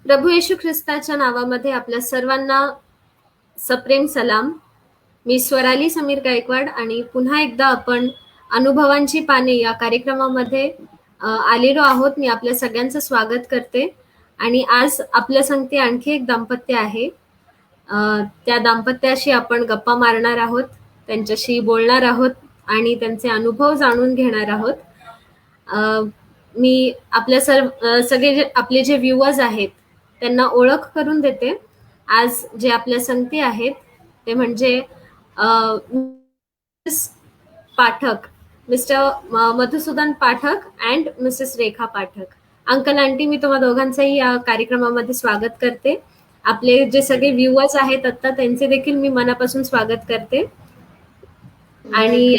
प्रभू येशू ख्रिस्ताच्या नावामध्ये आपल्या सर्वांना सप्रेम सलाम. मी स्वराली समीर गायकवाड आणि पुन्हा एकदा आपण अनुभवांची पाने या कार्यक्रमामध्ये आलेलो आहोत. मी आपल्या सगळ्यांचं स्वागत करते आणि आज आपल्या संगती आणखी एक दाम्पत्य आहे. त्या दाम्पत्याशी आपण गप्पा मारणार आहोत, त्यांच्याशी बोलणार आहोत आणि त्यांचे अनुभव जाणून घेणार आहोत. मी आपल्या सगळे आपले जे व्ह्युअर्स आहेत त्यांना ओळख करून देते. आज जे आपल्या संगती आहेत ते म्हणजे Pathak, Mr Madhusudan Pathak and Mrs Rekha Pathak. Uncle aunty, मी तुम्हा दोघांचंही या कार्यक्रमामध्ये स्वागत करते. आपले जे सगळे व्ह्युअर्स आहेत आता त्यांचे देखील मी मनापासून स्वागत करते. आणि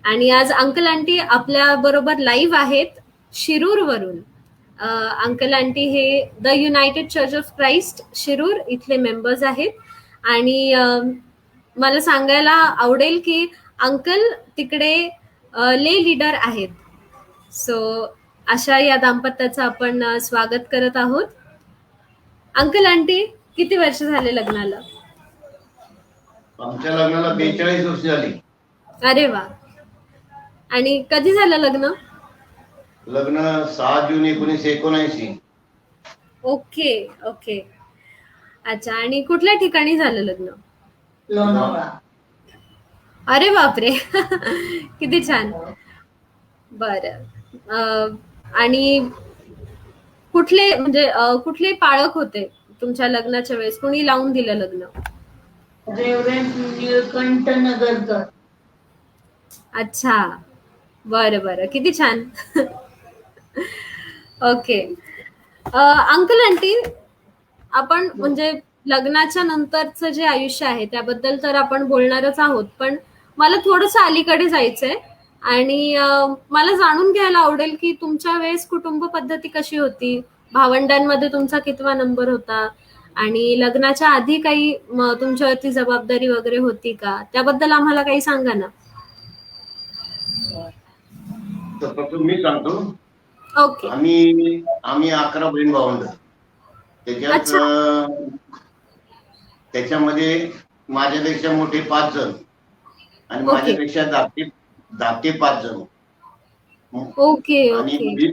आणि आज अंकल आंटी आपल्या बरोबर लाईव्ह आहेत शिरूर वरून. अंकल आंटी हे the United church of Christ Shirur इथले मेंबर्स आहेत. आणि मला सांगायला आवडेल की अंकल तिकडे ले लीडर आहेत. सो अशा या दाम्पत्याचं आपण स्वागत करत आहोत. अंकल आंटी, किती वर्ष झाले लग्नाला? आमच्या लग्नाला 42 वर्ष झाली. अरे वा. आणि कधी झालं लग्न? लग्न 6 जून 1979. Okay okay. अच्छा. आणि कुठल्या ठिकाणी झालं लग्न? लोणावळा. अरे बापरे. किती छान. बरं. आणि कुठले म्हणजे कुठले पाळक होते तुमच्या लग्नाच्या वेळेस? कोणी लावून दिलं लग्न? रेव्हरंड निळकंठ नगरकर. अच्छा. बरं बरं, किती छान. ओके. अंकल आंटी, आपण म्हणजे लग्नाच्या नंतरचं जे आयुष्य आहे त्याबद्दल तर आपण बोलणारच आहोत, पण मला थोडंसं अलीकडे जायचंय आणि मला जाणून घ्यायला आवडेल की तुमच्या वेळेस कुटुंब पद्धती कशी होती, भावंडांमध्ये तुमचा कितवा नंबर होता आणि लग्नाच्या आधी काही तुमच्यावरती जबाबदारी वगैरे होती का, त्याबद्दल आम्हाला काही सांगा ना. तर प्रथम मी सांगतो. ओके. आम्ही 11 बहीण भावंड. त्याच्यामध्ये माझ्यापेक्षा मोठे 5 जण आणि माझ्यापेक्षा धाकटे 5 जण. ओके. आणि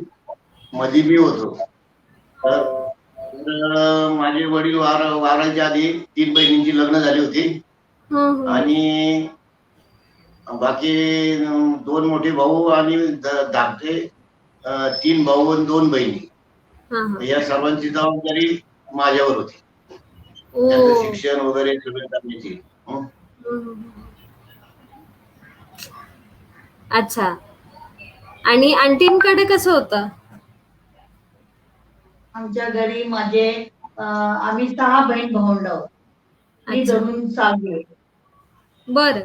मध्ये मी होतो. तर माझे वडील वाराच्या आधी 3 बहिणींची लग्न झाली होती आणि बाकी 2 मोठे भाऊ आणि धाकटे 3 भाऊ आणि 2 बहिणी. या सर्वांची जबाबदारी माझ्यावर होती. त्यांचं शिक्षण वगैरे सगळं करण्याची. अच्छा. आणि आंटींकडे कसं होतं? आमच्या घरी आम्ही 6 बहीण भावंड आहोत. मी धरून 7. बर.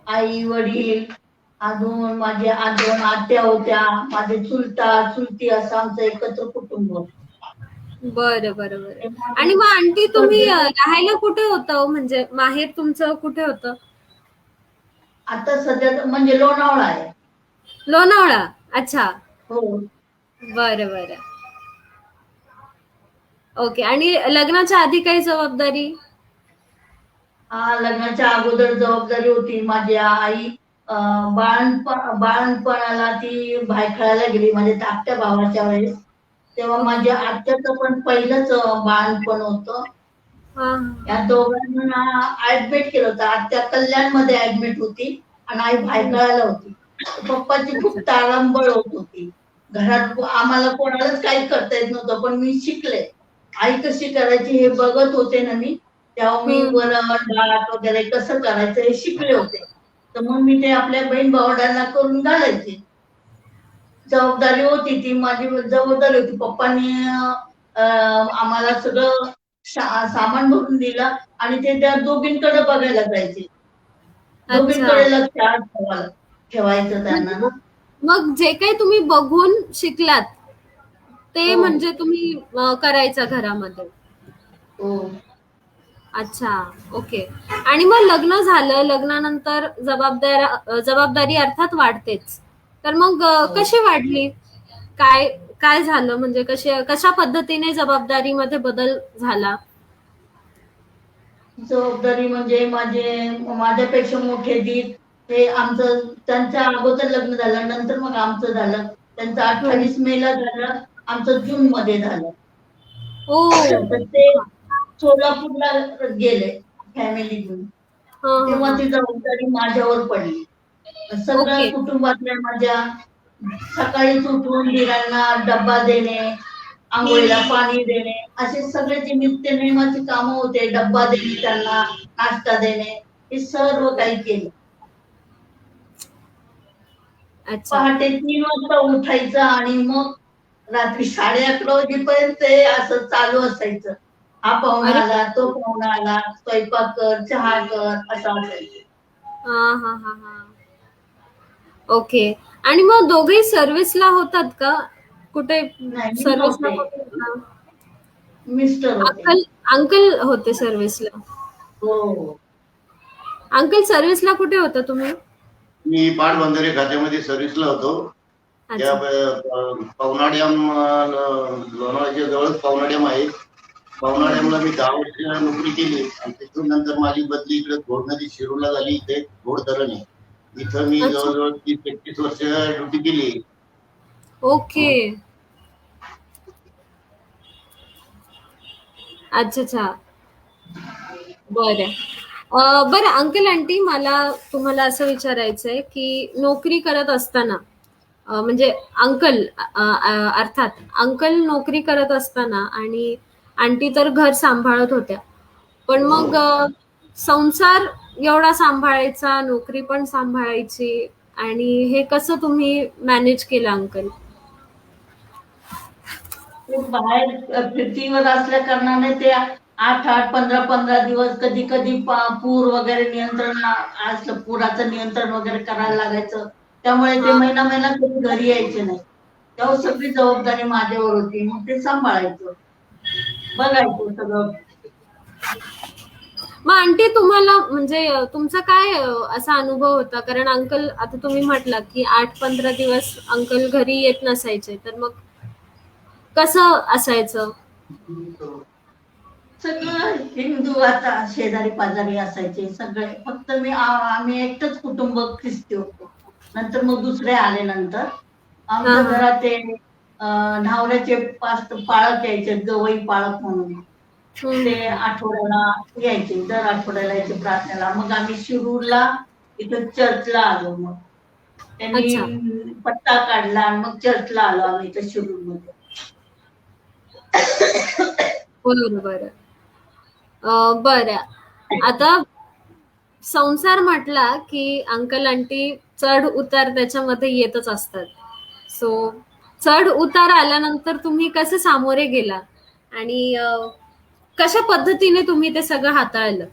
आई वडील, अजून माझे 2 आत्या होत्या, माझे चुलती, असं आमचं एकत्र कुटुंब होतं. बरं बरं बरं. आणि मग आंटी, तुम्ही राहायला कुठे होतं, म्हणजे माहेर तुमचं कुठे होतं? आता सध्या म्हणजे लोणावळा आहे. लोणावळा. अच्छा. हो. बरं बरं. ओके. आणि लग्नाच्या आधी काही जबाबदारी? लग्नाच्या अगोदर जबाबदारी होती. माझी आई बाळणपणाला ती भायखळ्याला गेली माझ्या धाकट्या भावाच्या वेळेस. तेव्हा माझ्या आत्याचं पण पहिलंच बाळणपण होतं. या दोघांना ऍडमिट केलं होतं. आत्या कल्याणमध्ये ऍडमिट होती आणि आई भायखळ्याला होती. पप्पाची खूप तारांबळ होत होती घरात. आम्हाला कोणालाच काही करता येत नव्हतं, पण मी शिकले. आई कशी करायची हे बघत होते ना मी, तेव्हा मी वरण भात वगैरे कसं करायचं हे शिकले होते. तर मग मी ते आपल्या बहीण भावंडांना करून घालायचे. जबाबदारी होती ती माझी जबाबदारी होती. पप्पांनी आम्हाला सगळं सामान भरून दिलं आणि ते त्या दोघींकडे बघायला जायचे. दोघींकडे लक्ष ठेवायचं त्यांना ना. मग जे काही तुम्ही बघून शिकलात ते म्हणजे तुम्ही करायचा घरामध्ये? हो. अच्छा. ओके. आणि मग लग्न झालं, लग्नानंतर जबाबदारी अर्थात वाढतेच. तर मग कशी वाढली? काय काय झालं? म्हणजे कशा पद्धतीने जबाबदारीमध्ये बदल झाला? जबाबदारी म्हणजे माझ्यापेक्षा मोठे दीर, ते आमचं त्यांच्या अगोदर लग्न झालं, नंतर मग आमचं झालं. त्यांचं 28 मेला झालं, आमचं जून मध्ये झालं. ओ. तर ते सोलापूरला गेले फॅमिली घेऊन. तेव्हा ती जबाबदारी माझ्यावर पडली. सगळं कुटुंबातल्या माझ्या सकाळीच उठून दिरांना डब्बा देणे, अंघोळीला पाणी देणे, असे सगळे जे नित्यनेमाची कामं होते, डब्बा देणे त्यांना, नाश्ता देणे, हे सर्व काही केलं. पहाटे 3 वाजता उठायचं आणि मग रात्री 11:30 वाजेपर्यंत हे असं चालू असायचं. हा पाहुणा आला, तो पाहुणा आला, स्वयंपाक कर, चहा कर, असं असायचं. ओके. आणि मग दोघेही सर्व्हिसला होतात का? कुठे सर्व्हिसला? मिस्टर होते. अंकल होते सर्व्हिसला? हो. अंकल सर्व्हिसला कुठे होता तुम्ही? मी पाटबंधारे खात्यामध्ये सर्व्हिसला होतो. त्या पवना डॅम, लोणावळ्याच्या जवळच पवना डॅम आहे. पवना डॅमला मी 10 वर्ष नोकरी केली आणि तिथून नंतर माझी बदली इकडे घोड नदी शिरूरला झाली. इथे घोड धरण आहे. इथं मी जवळजवळ 30-31 वर्ष ड्युटी केली. ओके. अच्छा. बरं अंकल आंटी, मला तुम्हाला असं विचारायचंय की नोकरी करत असताना, म्हणजे अर्थात अंकल नोकरी करत असताना आणि आंटी तर घर सांभाळत होत्या, पण मग संसार एवढा सांभाळायचा, नोकरी पण सांभाळायची, आणि हे कसं तुम्ही मॅनेज केलं अंकल? बाहेर फिरतीवर असल्या कारणाने ते 8-8, 15-15 दिवस कधी कधी पूर वगैरे नियंत्रण असलं, पुराचं नियंत्रण वगैरे करायला लागायचं. त्यामुळे ते महिना कधी घरी यायचे नाही. तेव्हा सगळी जबाबदारी माझ्यावर होती. मग ते सांभाळायचं, बघायचं सगळं. मग आंटी, तुम्हाला म्हणजे तुमचा काय असा अनुभव होता? कारण अंकल, आता तुम्ही म्हटलात की 8-15 दिवस अंकल घरी येत नसायचे, तर मग कसं असायचं? सगळं हिंदू, आता शेजारी पाजारी असायचे सगळे. फक्त आम्ही एकटंच कुटुंब ख्रिस्ती होतो. नंतर मग दुसरे आले. नंतर आमच्या घरात ते न्हावऱ्याचे 5 पाळक यायचे, गवई पाळक म्हणून. ते आठवड्याला यायचे, दर आठवड्याला यायचे प्रार्थनेला. मग आम्ही शिरूरला इथं चर्चला आलो. मग त्यांनी पत्ता काढला आणि मग चर्चला आलो आम्ही इथं शिरूर मध्ये. बरं. आता संसार म्हटला की अंकल आंटी चढ उतार त्याच्यामध्ये येतच असतात. सो चढ उतार आल्यानंतर तुम्ही कसे सामोरे गेला आणि कशा पद्धतीने तुम्ही ते सगळं हाताळलं,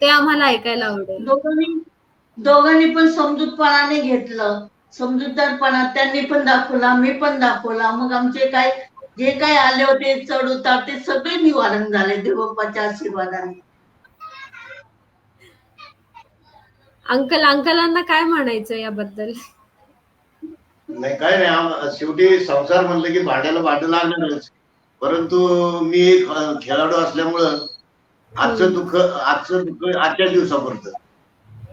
ते आम्हाला ऐकायला आवडेल. दोघांनी पण समजूतपणाने घेतलं. समजूतदारपणा त्यांनी पण दाखवला, मी पण दाखवला. मग आमचे जे काय आले होते चढ उतार, ते सगळे निवारण झाले देवबाप्पाच्या आशीर्वादाने. अंकलांना काय म्हणायचं याबद्दल? नाही, काय नाही, शेवटी संसार म्हणलं की भांड्याला भांडं लागणारच. परंतु मी एक खेळाडू असल्यामुळं आजचं दुःख आजच्या दिवसापुरतं.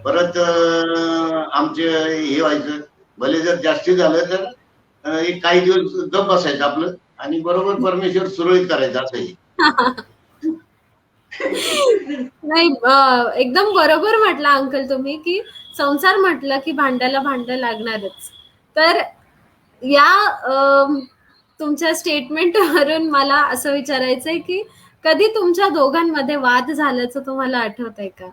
परत आमचे हे व्हायचं, भले जर जास्ती झालं तर एक काही दिवस गप बसायचं आपलं आणि बरोबर परमेश्वर सुरळीत करायचं, असंही. नाही, एकदम बरोबर म्हटलं अंकल तुम्ही की संसार म्हटलं की भांड्याला भांडं लागणारच. तर या तुमच्या स्टेटमेंटवरून मला असं विचारायचंय की कधी तुमच्या दोघांमध्ये वाद झाल्याचं तुम्हाला आठवतंय का?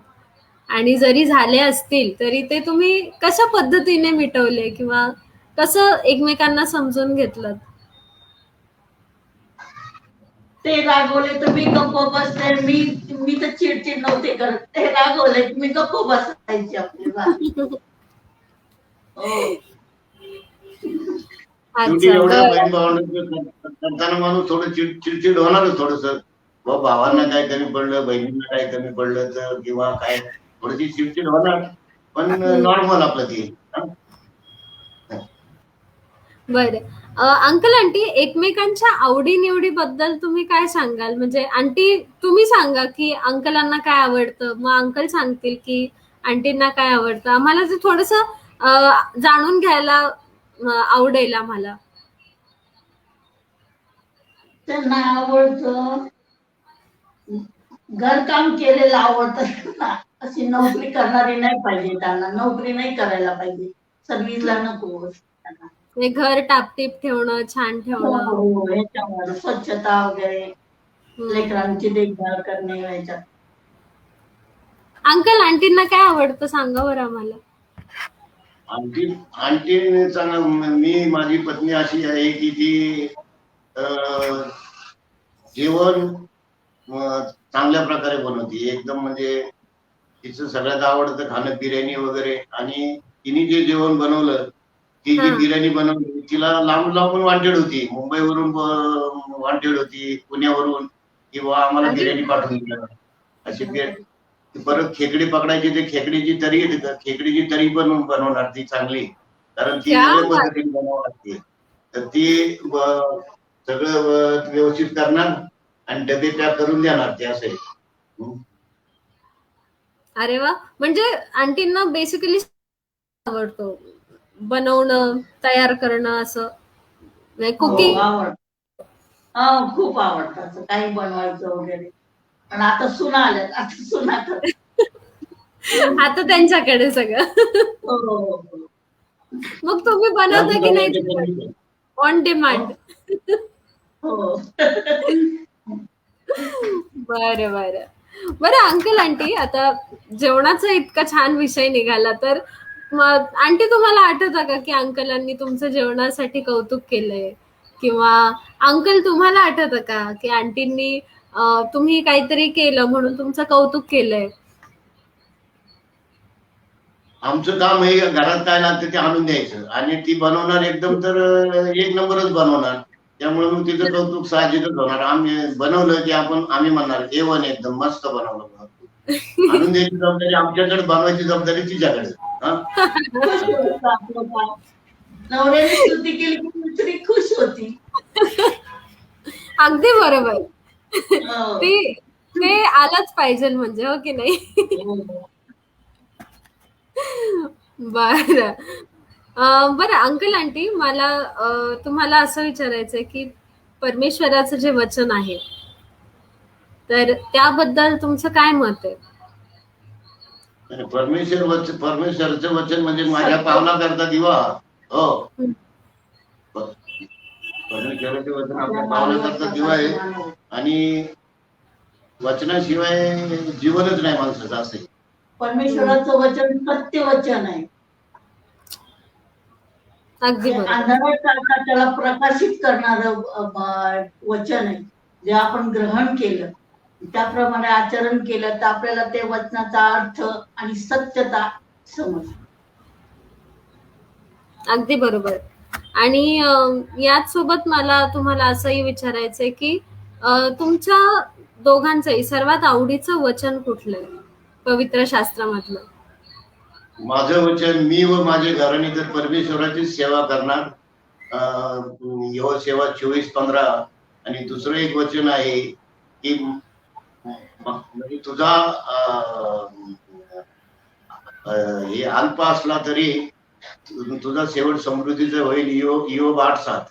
आणि जरी झाले असतील तरी ते तुम्ही कशा पद्धतीने मिटवले किंवा कसं एकमेकांना समजून घेतलं? ते रागवले तर मी गप्प बसते. मी तर चिडचिड नव्हते करत. ते रागवले मी गप्प बसायची आपली बात. करताना माणूस थोडं चिडचिड होणारच थोडस. भावांना काय कमी पडलं, बहिणींना काय कमी पडलं तर किंवा काय थोडीशी चिडचिड होणार, पण नॉर्मल आपलं ती. बरं. अंकल आंटी एकमेकांच्या आवडी-निवडी बद्दल तुम्ही काय सांगाल? म्हणजे आंटी तुम्ही सांगा की अंकलांना काय आवडतं, मग अंकल सांगतील की आंटींना काय आवडतं. आम्हाला ते थोडंसं जाणून घ्यायला आवडेल आम्हाला. त्यांना आवडतं घरकाम केलेलं आवडतं. अशी नोकरी करणारी नाही पाहिजे, त्यांना नोकरी नाही करायला पाहिजे, सर्व्हिसला नको त्यांना. हे घर टापटीप ठेवणं, छान ठेवणं. हो, ह्याच्यावर स्वच्छता वगैरे, लेकरांची देखभाल करणे ह्याच्यात. अंकल आंटींना काय आवडतं सांगा बरं आम्हाला. मी माझी पत्नी अशी आहे की ती जेवण चांगल्या प्रकारे बनवते एकदम. म्हणजे तिचं सगळ्यात आवडतं खाणं बिर्याणी वगैरे. आणि तिने जे जेवण बनवलं, ती जी बिर्याणी बनवली, तिला लांब लांबून वांटेड होती, मुंबईवरून वांटेड होती, पुण्यावरून, किंवा आम्हाला बिर्याणी पाठवून दिलं अशी. परत खेकडी पकडायची, ते खेकडीची तरी पण बनवणार ती चांगली, कारण ती वेगळ्या पद्धतीने बनवावी लागते. तर ती सगळं व्यवस्थित करणार आणि डबे पॅक करून देणार ते असे. अरे वा. म्हणजे आंटींना बेसिकली आवडतो बनवणं, तयार करणं, असं कुकिंग. खूप आवडतं असं काही बनवायचं वगैरे. पण आता सुना आल्यात, आता सुना आता त्यांच्याकडे सगळं. मग तुम्ही बनवता की नाही ऑन डिमांड? हो. बरं बरं बरं. अंकल आंटी आता जेवणाचा इतका छान विषय निघाला, तर आंटी तुम्हाला आठवतं का की अंकलांनी तुमचं जेवणासाठी कौतुक केलंय, किंवा अंकल तुम्हाला आठवतं का की आंटींनी तुम्ही काहीतरी केलं म्हणून तुमचं कौतुक केलंय? आमचं काम हे घरात काय लागतं ते आणून द्यायचं आणि ती बनवणार एकदम, तर एक नंबरच बनवणार. त्यामुळे मग तिचं कौतुक साहजिकच होणार. आम्ही बनवलं की आम्ही म्हणणार A1 एकदम मस्त बनवलं. आणून द्यायची जबाबदारी आमच्याकडे, बनवायची जबाबदारी तिच्याकडे. नवऱ्याने स्तुती केली की दुसरी खुश होती. अगदी बरोबर. ते आलंच पाहिजे म्हणजे, हो की नाही? बरं बरं. अंकल आंटी मला तुम्हाला असं विचारायचंय की परमेश्वराचं जे वचन आहे, तर त्याबद्दल तुमचं काय मत आहे? परमेश्वराचं वचन म्हणजे माझ्या पावला करता दिवा. हो, परमेश्वराचे वचन आपल्या पावला करता दिवा आहे, आणि वचनाशिवाय जीवनच नाही माणसाचं. असं परमेश्वराचं वचन सत्य वचन आहे. अंधारात काळात त्याला प्रकाशित करणार वचन आहे. जे आपण ग्रहण केलं, त्याप्रमाणे आचरण केलं, तर आपल्याला ते वचनाचा अर्थ आणि सत्यता समजते. अगदी बरोबर. आणि याच सोबत मला तुम्हाला असंही विचारायचंय की तुमच्या दोघांचंही सर्वात आवडीचं वचन कुठलंय पवित्र शास्त्रामधलं? माझं वचन, मी व माझे घराणे तर परमेश्वराची सेवा करणार. सेवा 24:15. आणि दुसरं एक वचन आहे की म्हणजे तुझा हे अल्प असला तरी तुझा शेवट समृद्धीचा होईल. Iob 8:7.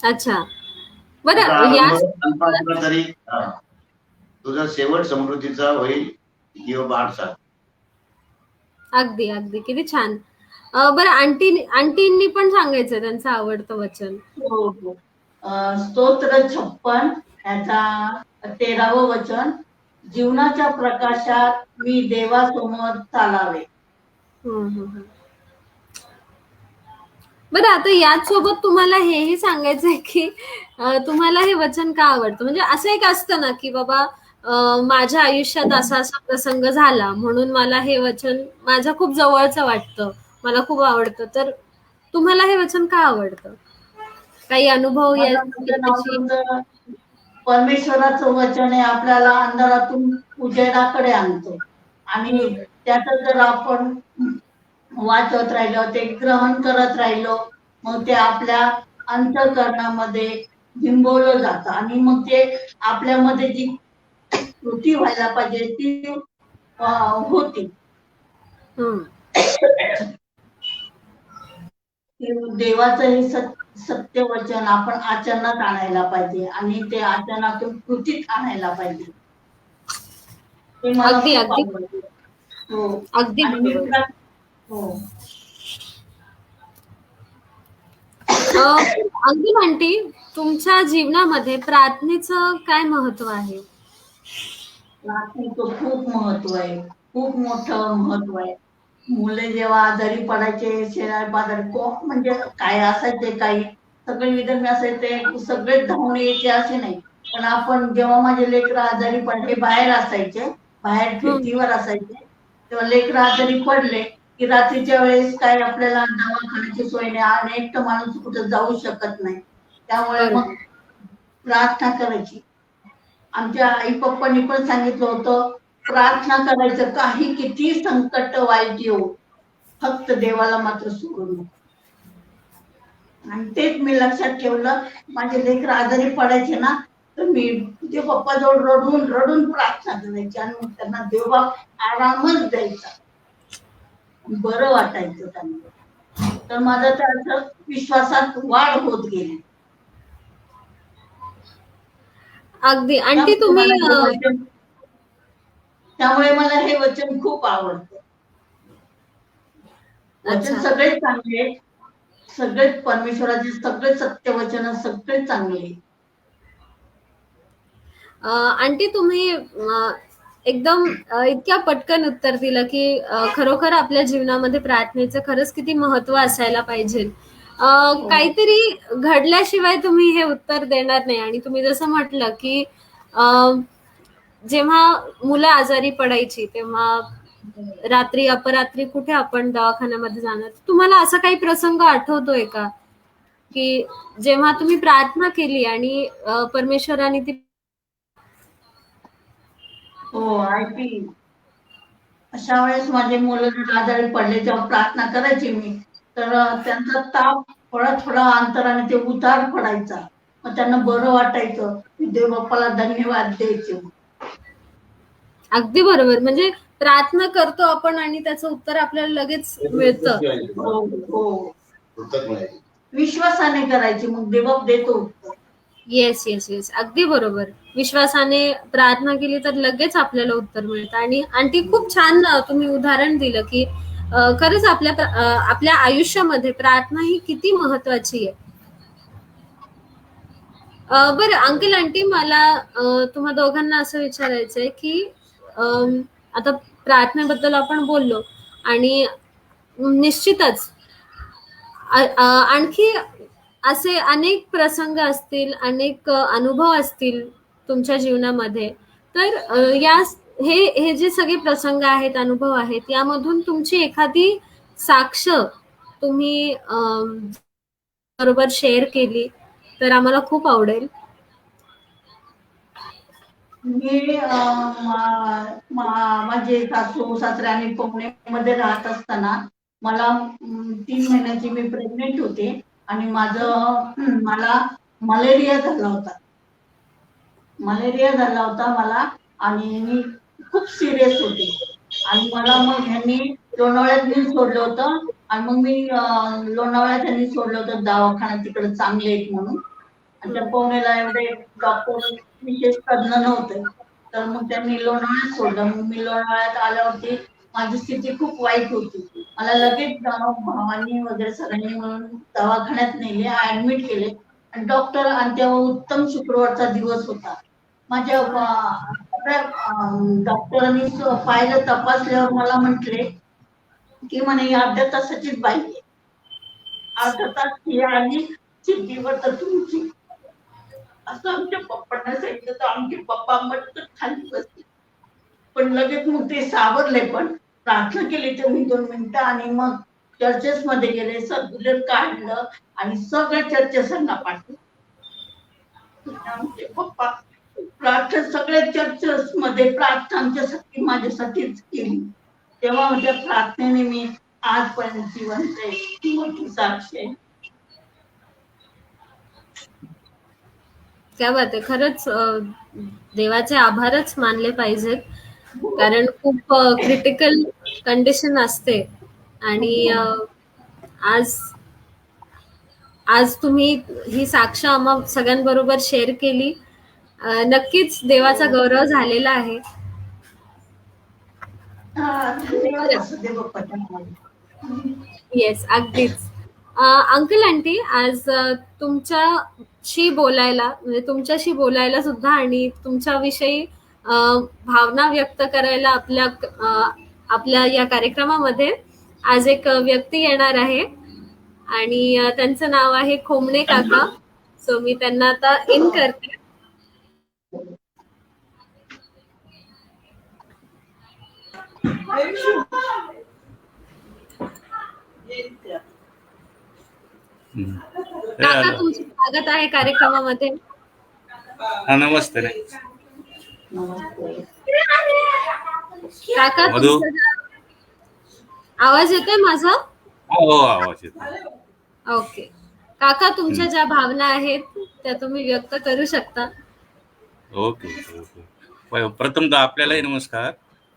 अच्छा. बरं. तरी तुझा शेवट समृद्धीचा होईल. Iob 8:7. अगदी अगदी किती छान. बरं आंटींनी पण सांगायचं त्यांचं आवडतं वचन. हो हो. स्तोत्र 56 याचा 13वं वचन, जीवनाच्या प्रकाशात मी देवासमोर चालावे. बरं आता याच सोबत तुम्हाला हेही सांगायचंय की तुम्हाला हे वचन का आवडतं? म्हणजे असं एक असतं ना की बाबा माझ्या आयुष्यात असा असा प्रसंग झाला म्हणून मला हे वचन माझ्या खूप जवळचं वाटतं, मला खूप आवडतं. तर तुम्हाला हे वचन का आवडतं? काही अनुभव? परमेश्वराचं वचन हे आपल्याला अंधारातून उजेडाकडे आणतो, आणि त्याचं जर आपण वाचत राहिलो, ते ग्रहण करत राहिलो, मग ते आपल्या अंतःकरणामध्ये बिंबवलं जातं आणि मग ते आपल्यामध्ये जी कृती व्हायला पाहिजे ती होती. देवाचं हे सत्य वचन आपण आचरणात आणायला पाहिजे आणि ते आचरणातून कृतीत आणायला पाहिजे. ते मला अगदी खूप अगदी आवडतं. हो. अगदी आणि मी बरोबर. हो. अंकिल आंटी, तुमच्या जीवनामध्ये प्रार्थनेचं काय महत्व आहे? प्रार्थनेचं खूप महत्व आहे, खूप मोठं महत्व आहे. मुले जेव्हा आजारी पडायचे, शेजारी पाजारी म्हणजे काय असायचे, काही सगळे विधर्मी असायचे, सगळेच धावून यायचे असे नाही. पण आपण जेव्हा माझे लेकरं आजारी पडले, बाहेर असायचे, बाहेर फिरतीवर असायचे, तेव्हा लेकरं आजारी पडले की रात्रीच्या वेळेस काय आपल्याला दवाखान्याची सोय नाही आणि एकटं माणूस कुठं जाऊ शकत नाही. त्यामुळे मग प्रार्थना करायची. आमच्या आई पप्पांनी पण सांगितलं होतं, प्रार्थना करायचं, काही किती संकट वाईट येऊ, फक्त देवाला मात्र सोडू नको. आणि तेच मी लक्षात ठेवलं. माझे लेकर आजारी पडायचे ना, तर मी ते पप्पाजवळ रडून रडून प्रार्थना करायची आणि मग त्यांना देवा आरामच द्यायचा, बरं वाटायचं त्यांना. तर माझं त्या विश्वासात वाढ होत गेली. अगदी. आंटी तुम्ही त्यामुळे मला हे वचन खूप आवडतं. वचन सगळेच चांगले, सगळेच परमेश्वराचे सगळे सत्यवचन सगळेच चांगले. आंटी तुम्ही एकदम इतक्या पटकन उत्तर दिलं की खरोखर आपल्या जीवनामध्ये प्रार्थनेचं खरंच किती महत्व असायला पाहिजे. काहीतरी घडल्याशिवाय तुम्ही हे उत्तर देणार नाही. आणि तुम्ही जसं म्हटलं की जेव्हा मुलं आजारी पडायची तेव्हा रात्री अपरात्री कुठे आपण दवाखान्यामध्ये जाणार. तुम्हाला असा काही प्रसंग आठवतोय का की जेव्हा तुम्ही प्रार्थना केली आणि परमेश्वराने ती? हो, ऐकली. अशा वेळेस माझे मुलं आजारी पडले तेव्हा प्रार्थना करायची मी, तर त्यांचा ताप थोडा थोडा अंतराने ते उतार पडायचा. मग त्यांना बरं वाटायचं. देव बाप्पाला धन्यवाद द्यायचे. अगदी बरोबर. म्हणजे प्रार्थना करतो आपण आणि त्याचं उत्तर आपल्याला लगेच मिळतं. विश्वासाने करायची, मग देव देतो उत्तर. येस येस येस, अगदी बरोबर. विश्वासाने प्रार्थना केली तर लगेच आपल्याला उत्तर मिळतं. आणि आंटी खूप छान तुम्ही उदाहरण दिलं की खरंच आपल्या आयुष्यामध्ये प्रार्थना ही किती महत्वाची आहे. बरं अंकल आंटी, मला तुम्हा दोघांना असं विचारायचंय की आता प्रार्थनेबद्दल आपण बोललो आणि निश्चितच आणखी असे अनेक प्रसंग असतील, अनेक अनुभव असतील तुमच्या जीवनामध्ये. तर हे जे सगळे प्रसंग आहेत, अनुभव आहेत, यामधून तुमची एखादी साक्ष तुम्ही बरोबर शेअर केली तर आम्हाला खूप आवडेल. मी माझे सासू सासरे आणि पुण्यामध्ये राहत असताना मला 3 महिन्याची मी प्रेग्नेंट होते आणि मला मलेरिया झाला होता मला. आणि मी खूप सिरियस होते आणि मला मग ह्यांनी लोणावळ्यात नेऊन सोडलं होतं. आणि मग मी लोणावळ्यात ह्यांनी सोडलं होतं दवाखान्यात, तिकडे चांगले आहेत म्हणून. आणि त्या पुण्याला एवढे डॉक्टर विशेष तज्ञ नव्हते, तर मग त्यांनी लोणावळ्यात सोडलं. मग मी लोणावळ्यात आल्यावरती माझी स्थिती खूप वाईट होती. मला लगेच भावानी वगैरे सगळ्यांनी म्हणून दवाखान्यात नेले, ऍडमिट केले. आणि डॉक्टर, आणि तेव्हा उत्तम शुक्रवारचा दिवस होता. माझ्या डॉक्टरांनी पाहिलं, तपासल्यावर मला म्हटले की म्हणे अर्ध्या तासाचीच बाई आहे, अर्धा तास ही आली चिठ्ठीवर तर तुमची, असं आमच्या पप्पांना सांगितलं. तर आमचे पप्पा मस्त खाली बसले, पण लगेच मग ते सावरले. पण प्रार्थना केली तर मी 2 मिनिटं आणि मग चर्चेस मध्ये गेले, सगळं काढलं आणि सगळ्या चर्चेसांना पाठवलं. आमचे पप्पा प्रार्थना सगळ्या चर्चेस मध्ये प्रार्थना आमच्यासाठी माझ्यासाठीच केली. तेव्हा त्या प्रार्थनेने मी आजपर्यंत जिवंत आहे, मोठी साक्ष आहे. क्या बात आहे. खरंच देवाचे आभारच मानले पाहिजेत. कारण खूप क्रिटिकल कंडिशन असते आणि आज आज तुम्ही ही साक्ष आम्हा सगळ्यांबरोबर शेअर केली. नक्कीच देवाचा गौरव झालेला आहे. धन्यवाद असू दे बाप्पाच्या. येस, अगदीच. अंकल आंटी, आज तुमच्याशी बोलायला म्हणजे तुमच्याशी बोलायला सुद्धा आणि तुमच्याविषयी भावना व्यक्त करायला आपल्या या कार्यक्रमामध्ये आज एक व्यक्ती येणार आहे आणि त्यांचं नाव आहे खोमणे काका. सो मी त्यांना आता इन करते. काका, तुमचं स्वागत आहे कार्यक्रमामध्ये. नमस्ते. काका, आवाज येतोय माझा? हो, आवाज येतो. ओके. काका, तुमच्या ज्या भावना आहेत त्या तुम्ही व्यक्त करू शकता. ओके. प्रथमतः आपल्यालाही नमस्कार.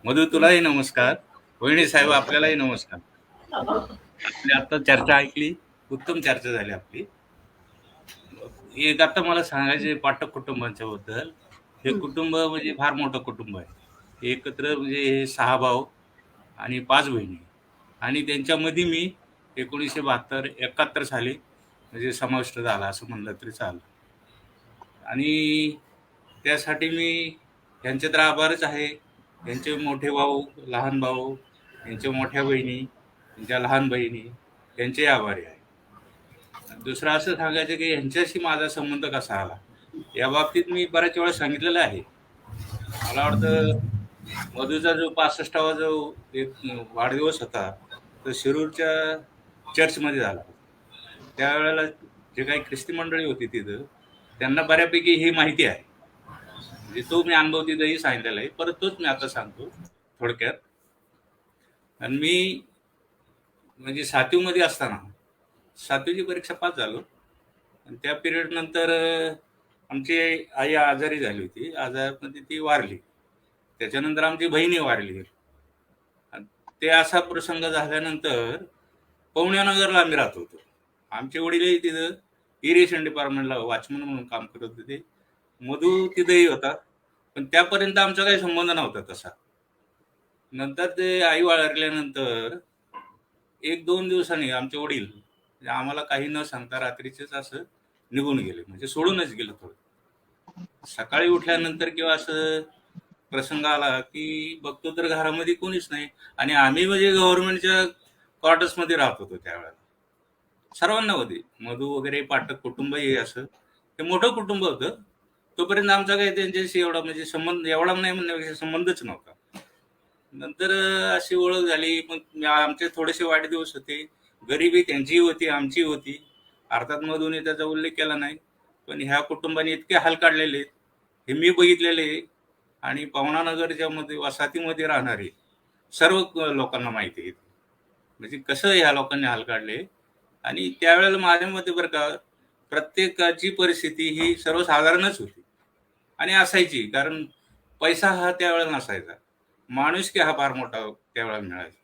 मधु, तुलाही नमस्कार. वहिनी साहेब, आपल्यालाही नमस्कार. आपली आता चर्चा ऐकली, उत्तम चर्चा झाली आपली. एक आता मला सांगायचे पाठक कुटुंबांच्या बद्दल. हे कुटुंब म्हणजे फार मोठं कुटुंब आहे. एकत्र म्हणजे हे 6 भाऊ आणि 5 बहिणी आणि त्यांच्यामध्ये मी 1972-71 साली म्हणजे समाविष्ट झाला असं म्हणलं तरी चालेल. आणि त्यासाठी मी त्यांचे तर आभारच आहे. त्यांचे मोठे भाऊ, लहान भाऊ, त्यांच्या मोठ्या बहिणी, त्यांच्या लहान बहिणी, त्यांचे आभारी आहे. दुसरं असं सांगायचं की यांच्याशी माझा संबंध कसा आला, या बाबतीत मी बऱ्याच वेळा सांगितलेलं आहे. मला वाटतं मधूचा जो 65वा जो एक वाढदिवस होता तो शिरूरच्या चर्चमध्ये झाला. त्यावेळेला जे काही ख्रिस्ती मंडळी होती तिथं त्यांना बऱ्यापैकी ही माहिती आहे. म्हणजे तो मी अनुभव तिथंही सांगितलेला आहे, परत तोच मी आता सांगतो थोडक्यात. आणि मी म्हणजे 7वीमध्ये असताना 7वीची परीक्षा पास झालो आणि त्या पिरियड नंतर आमची आई आजारी झाली होती. आजारमध्ये ती वारली. त्याच्यानंतर आमची बहिणी वारली. ते असा प्रसंग झाल्यानंतर पवण्यानगरला आम्ही राहत होतो. आमचे वडीलही तिथं इरिगेशन डिपार्टमेंटला वॉचमन म्हणून काम करत होते. मधू तिथेही होता, पण त्यापर्यंत आमचा काही संबंध नव्हता तसा. नंतर ते आई वारल्यानंतर 1-2 दिवसांनी आमचे वडील आम्हाला काही न सांगता रात्रीचेच असं निघून गेले, म्हणजे सोडूनच गेलं. थोडं सकाळी उठल्यानंतर किंवा असं प्रसंग आला की बघतो तर घरामध्ये कोणीच नाही. आणि आम्ही म्हणजे गव्हर्नमेंटच्या क्वार्टर्समध्ये राहत होतो त्यावेळेला. सर्वांना होते, मधू वगैरे पाठक कुटुंब हे असं हे मोठं कुटुंब होतं. तोपर्यंत आमचा काही त्यांच्याशी एवढा म्हणजे संबंध एवढा नाही म्हणण्यापेक्षा संबंधच नव्हता. नंतर अशी ओळख झाली. मग आमचे थोडेसे वाढदिवस होते. गरिबी त्यांचीही होती, आमची होती. अर्थात मधूने त्याचा उल्लेख केला नाही, पण ह्या कुटुंबाने इतके हाल काढलेले आहेत हे मी बघितलेले. आणि पवनानगरच्या मध्ये वसाहतीमध्ये राहणारे सर्व लोकांना माहिती आहे म्हणजे कसं ह्या लोकांनी हाल काढले. आणि त्यावेळेला माझ्या मते बरं का, प्रत्येकाची परिस्थिती ही सर्वसाधारणच होती आणि असायची. कारण पैसा हा त्यावेळेला नसायचा, माणुसकी हा फार मोठा त्यावेळेला मिळायचा.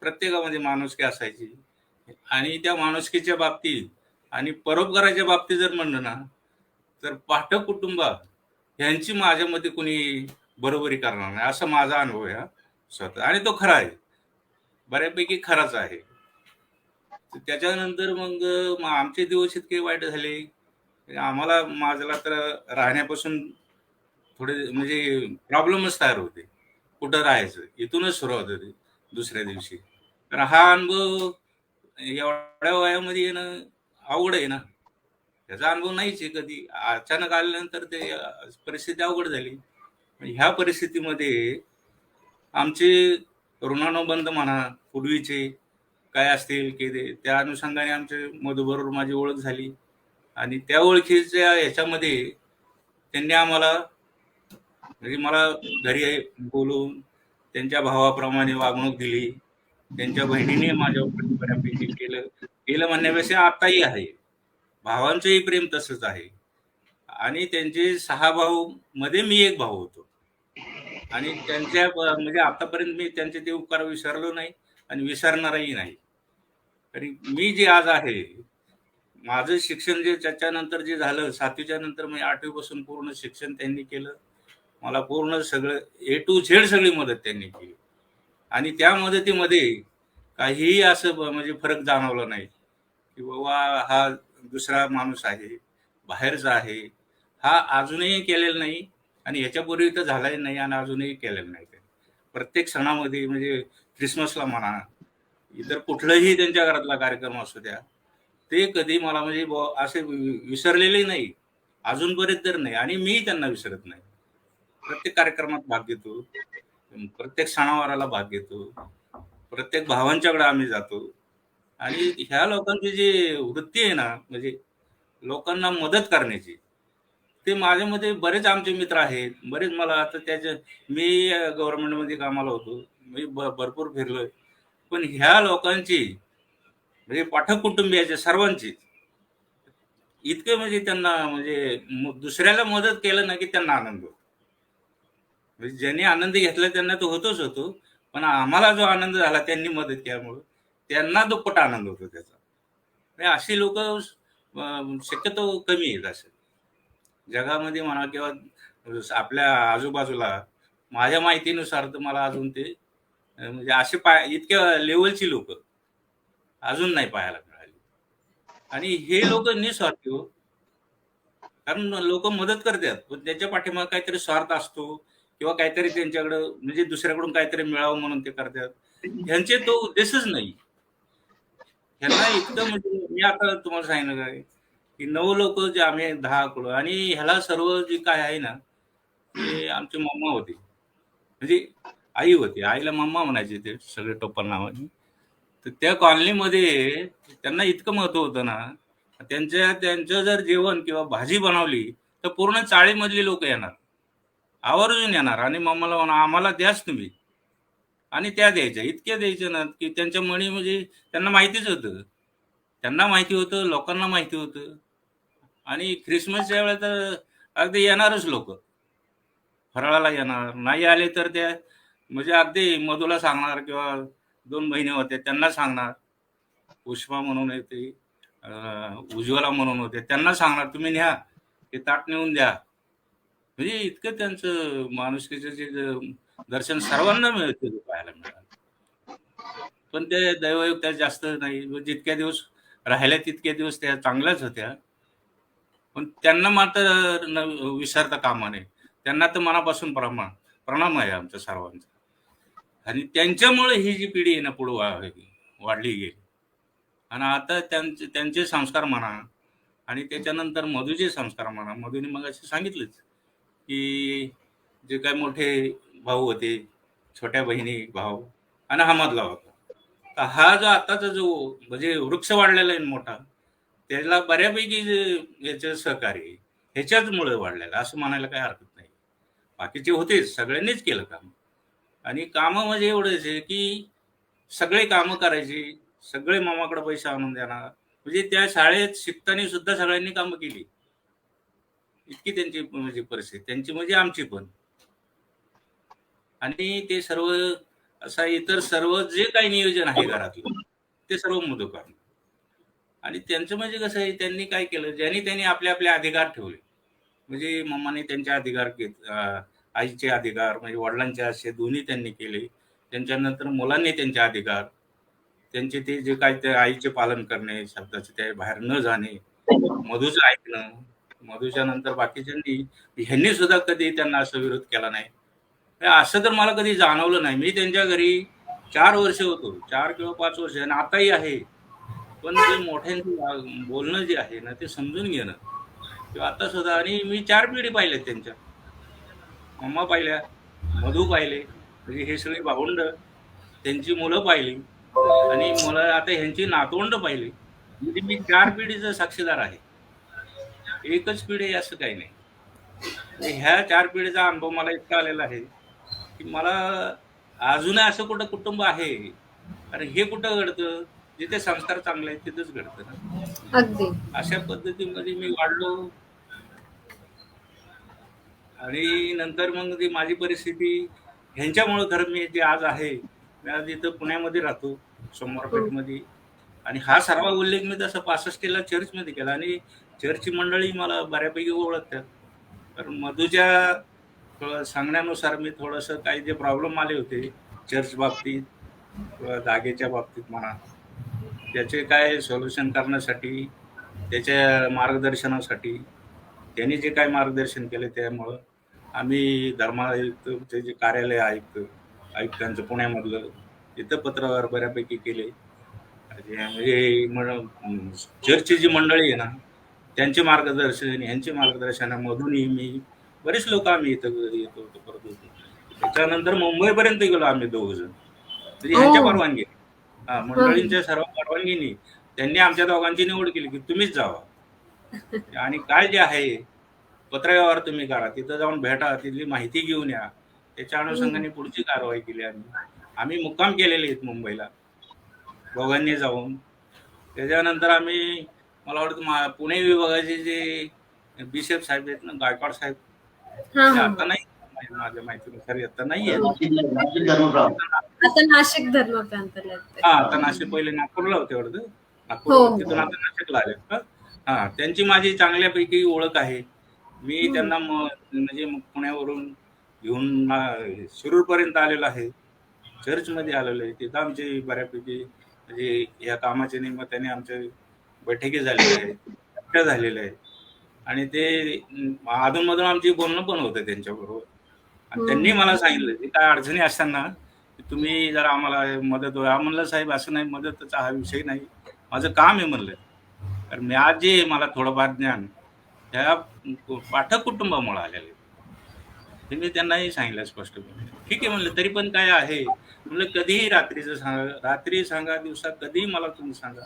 प्रत्येकामध्ये माणुसकी असायची. आणि त्या माणुसकीच्या बाबतीत आणि परोपकाराच्या बाबतीत जर म्हणलं ना, तर पाठक कुटुंब यांची माझ्यामध्ये कोणी बरोबरी करणार नाही, असा माझा अनुभव आहे स्वतः. आणि तो खरा आहे, बऱ्यापैकी खराच आहे. त्याच्यानंतर मग आमचे दिवस इतके वाईट झाले. आम्हाला माझला तर राहण्यापासून थोडे म्हणजे प्रॉब्लेमच तयार होते. कुठं राहायचं इथूनच सुरुवात होती दुसऱ्या दिवशी. कारण हा अनुभव एवढ्या वयामध्ये येणं अवघड आहे ना, त्याचा अनुभव नाहीच आहे कधी. अचानक आल्यानंतर ते परिस्थिती अवघड झाली. ह्या परिस्थितीमध्ये आमचे ऋणानुबंध म्हणा पूर्वीचे काय असतील की त्या अनुषंगाने आमचे मधुबरोबर माझी ओळख झाली. आणि त्या ओळखीच्या ह्याच्यामध्ये त्यांनी आम्हाला म्हणजे मला घरी बोलवून त्यांच्या भावाप्रमाणे वागणूक दिली. त्यांच्या बहिणीने माझ्यावर बऱ्यापैकी केलं म्हणण्यापेक्षा आताही आहे. भावांचंही प्रेम तसंच आहे. आणि त्यांचे 6 भाऊ मध्ये मी एक भाऊ होतो. आणि त्यांच्या म्हणजे आतापर्यंत मी त्यांचे ते उपकार विसरलो नाही आणि विसरणारही नाही. तरी मी जे आज आहे, माझं शिक्षण जे त्याच्यानंतर जे झालं 7वीच्या नंतर मी 8वी पासून पूर्ण शिक्षण त्यांनी केलं. मला पूर्ण सगळं ए टू झेड सगळी मदत त्यांनी केली. आणि त्या मदतीमध्ये काहीही असं म्हणजे फरक जाणवला नाही, की बाबा हा दुसरा माणूस आहे, बाहेरचा आहे. हा अजूनही केलेला नाही आणि ह्याच्यापूर्वी तर झालाही नाही आणि अजूनही केलेलं नाही. प्रत्येक सणामध्ये म्हणजे ख्रिसमसला म्हणा, इतर कुठलाही त्यांच्या घरातला कार्यक्रम असू द्या, ते कधी मला म्हणजे असे विसरलेले नाही, अजूनपर्यंत तर नाही आणि मी त्यांना विसरत नाही. प्रत्येक कार्यक्रमात भाग घेतो, प्रत्येक सणावाराला भाग घेतो, प्रत्येक भावांच्याकडे आम्ही जातो. आणि ह्या लोकांची जी वृत्ती आहे ना, म्हणजे लोकांना मदत करण्याची, ते माझ्यामध्ये बरेच आमचे मित्र आहेत. बरेच मला आता मी गव्हर्नमेंटमध्ये कामाला होतो, मी भरपूर फिरलोय. पण ह्या लोकांची म्हणजे पाठक कुटुंबियाचे सर्वांची इतके म्हणजे त्यांना म्हणजे दुसऱ्याला मदत केलं ना की त्यांना आनंद होतो. म्हणजे ज्यांनी आनंद घेतला त्यांना तो होतोच होतो, पण आम्हाला जो आनंद झाला त्यांनी मदत केल्यामुळं त्यांना दुप्पट आनंद होतो त्याचा. म्हणजे अशी लोक शक्यतो कमी आहेत. असं जगामध्ये म्हणा किंवा आपल्या आजूबाजूला माझ्या माहितीनुसार तर मला अजून ते म्हणजे असे इतक्या लेवलची लोक अजून नाही पाहायला मिळाली. आणि हे लोक निस्वार्थी हो, कारण लोक मदत करतात पण त्याच्या पाठीमागे काहीतरी स्वार्थ असतो किंवा काहीतरी त्यांच्याकडं म्हणजे दुसऱ्याकडून काहीतरी मिळावं म्हणून ते करतात. ह्यांचे तो उद्देशच नाही. ह्यांना इतकं म्हणजे मी आता तुम्हाला सांगितलं काय की 9 लोक जे आम्ही 10 कुळ आणि ह्याला सर्व जे काय आहे ना ते आमची मम्मा होती, म्हणजे आई होती. आईला मम्मा म्हणायचे ते सगळे टोपण नावाने. तर त्या कॉलनीमध्ये त्यांना इतकं महत्व होतं ना, त्यांचं जर जेवण किंवा भाजी बनवली तर पूर्ण चाळीमधली लोक येणार, आवर्जून येणार आणि मम्माला म्हणा आम्हाला द्याच तुम्ही. आणि त्या द्यायच्या, इतक्या द्यायच्या ना की त्यांच्या मनी म्हणजे त्यांना माहितीच होतं, त्यांना माहिती होतं, लोकांना माहिती होतं. आणि ख्रिसमसच्या वेळेला तर अगदी येणारच लोक, फराळाला येणार. नाही आले तर त्या म्हणजे अगदी मधूला सांगणार किंवा 2 बहिणी होत्या त्यांना सांगणार, पुष्पा म्हणून येते, उज्ज्वला म्हणून होते, त्यांना सांगणार तुम्ही न्या, ते ताट नेऊन द्या. म्हणजे इतकं त्यांचं माणुसकीचं जे दर्शन सर्वांना मिळते पाहायला मिळालं. पण ते दैवयोग त्या जास्त नाही, जितक्या दिवस राहिल्या तितक्या दिवस त्या चांगल्याच होत्या. पण त्यांना मात्र विसरता कामा नये. त्यांना तर मनापासून प्रणाम आहे आमच्या सर्वांचा. आणि त्यांच्यामुळे ही जी पिढी आहे ना पुढे वाढली गेली. आणि आता त्यांचे संस्कार म्हणा आणि त्याच्यानंतर मधूचे संस्कार म्हणा. मधूने मग असे सांगितलंच की जे काय मोठे भाऊ होते, छोट्या बहिणी भाऊ आणि हा मधला होता. तर हा जो आताचा जो म्हणजे वृक्ष वाढलेला आहे मोठा, त्याला बऱ्यापैकी याचं सहकार्य ह्याच्याचमुळे वाढलेलं असं म्हणायला काही हरकत नाही. बाकीचे होतेच, सगळ्यांनीच केलं काम. आणि कामं म्हणजे एवढंच आहे की सगळे कामं करायची, सगळे मामाकडे पैसे आणून देणार. म्हणजे त्या शाळेत शिकताना सुद्धा सगळ्यांनी कामं केली. इतकी त्यांची म्हणजे परिस्थिती त्यांची म्हणजे आमची पण. आणि ते सर्व असा इतर सर्व जे काही नियोजन आहे घरातलं ते सर्व मधू करणार. आणि त्यांचं म्हणजे कसं आहे, त्यांनी काय केलं, ज्यांनी त्यांनी आपले आपले अधिकार ठेवले. म्हणजे मम्माने त्यांचे अधिकार आईचे अधिकार म्हणजे वडिलांचे असे दोन्ही त्यांनी केले. त्यांच्यानंतर मुलांनी त्यांचे अधिकार, त्यांचे ते जे काय ते आईचे पालन करणे, शब्दाचे ते बाहेर न जाणे, मधूचं ऐकणं. मधूच्या नंतर बाकीच्यांनी ह्यांनी सुद्धा कधी त्यांना असा विरोध केला नाही. असं तर मला कधी जाणवलं नाही. मी त्यांच्या घरी 4 वर्ष होतो, 4 किंवा 5 वर्ष आणि आताही आहे. पण जे मोठ्यांचं बोलणं जे आहे ना ते समजून घेणं किंवा आता सुद्धा. आणि मी 4 पिढी पाहिल्या त्यांच्या, मम्मा पाहिल्या, मधू पाहिले, म्हणजे हे सगळे भावंड, त्यांची मुलं पाहिली आणि मुलं आता ह्यांची नातवंड पाहिली. म्हणजे मी 4 पिढीचा साक्षीदार आहे. एकच पिढी असं काही नाही. ह्या 4 पिढीचा अनुभव मला इतका आलेला आहे की मला अजूनही असं कुठं कुटुंब आहे. अरे हे कुठं घडतं, जिथे संस्कार चांगले आहेत तिथंच घडतं ना. अगदी अशा पद्धतीमध्ये मी वाढलो. आणि नंतर मग ती माझी परिस्थिती ह्यांच्यामुळं खरं मी जे आज आहे, मी आज इथं पुण्यामध्ये राहतो, सोमवारपेठमध्ये. आणि हा सर्व उल्लेख मी तसं 65ला चर्चमध्ये केला आणि चर्चची मंडळी मला बऱ्यापैकी ओळखतात. कारण मधूच्या सांगण्यानुसार मी थोडंसं काही जे प्रॉब्लेम आले होते चर्च बाबतीत किंवा जागेच्या बाबतीत म्हणा, त्याचे काय सोल्युशन करण्यासाठी, त्याच्या मार्गदर्शनासाठी त्यांनी जे काय मार्गदर्शन केले त्यामुळं आम्ही धर्मायुक्तचे जे कार्यालय आयुक्तांचं पुण्यामधलं तिथं पत्रव्यवहार बऱ्यापैकी केले. चर्चची जी मंडळी आहे ना त्यांचे मार्गदर्शन, ह्यांचे मार्गदर्शनामधूनही मी बरेच लोक आम्ही इथं येत होतो करत होतो. त्याच्यानंतर मुंबईपर्यंत गेलो आम्ही 2 जण, तरी ह्यांच्या परवानगी मंडळींच्या सर्व परवानगीने त्यांनी आमच्या दोघांची निवड केली की तुम्हीच जावा आणि काय जे आहे पत्रव्यवहार तुम्ही करा, तिथं जाऊन भेटा, तिथली माहिती घेऊन या. त्याच्या अनुषंगाने पुढची कारवाई केली. आम्ही मुक्काम केलेले आहेत मुंबईला दोघांनी जाऊन. त्याच्यानंतर आम्ही मला वाटतं पुणे विभागाचे जे बिशप साहेब आहेत ना, गायकवाड साहेब, ते आता नाही माझ्या माहितीनुसार आता नाही आहे. आता नाशिक धर्मप्रांताला आता नाशिक पहिले नागपूरला होते वाटतं, नागपूर तिथून आता नाशिकला आले. त्यांची माझी चांगल्यापैकी ओळख आहे. मी त्यांना म्हणजे पुण्यावरून घेऊन शिरूरपर्यंत आलेलो आहे, चर्चमध्ये आलेलो आहे. तिथं आमची बऱ्यापैकी म्हणजे या कामाच्या निमित्ताने आमच्या बैठकी झालेल्या आहेत, झालेल्या आहेत. आणि ते अधूनमधून आमची बोलणं पण होतं त्यांच्याबरोबर. आणि त्यांनी मला सांगितलं की काय अडचणी असताना तुम्ही जरा आम्हाला मदत व्हा. म्हणलं साहेब असं नाही, मदतचा हा विषय नाही, माझं काम आहे म्हणलं. कारण मी आज जे मला थोडंफार ज्ञान त्या पाठक कुटुंबामुळे आलेले ते मी त्यांनाही सांगितलं स्पष्टपणे. ठीक आहे म्हणलं, तरी पण काय आहे म्हणलं, कधीही रात्रीचं सांगा, रात्री सांगा, दिवसा कधीही मला तुम्ही सांगा,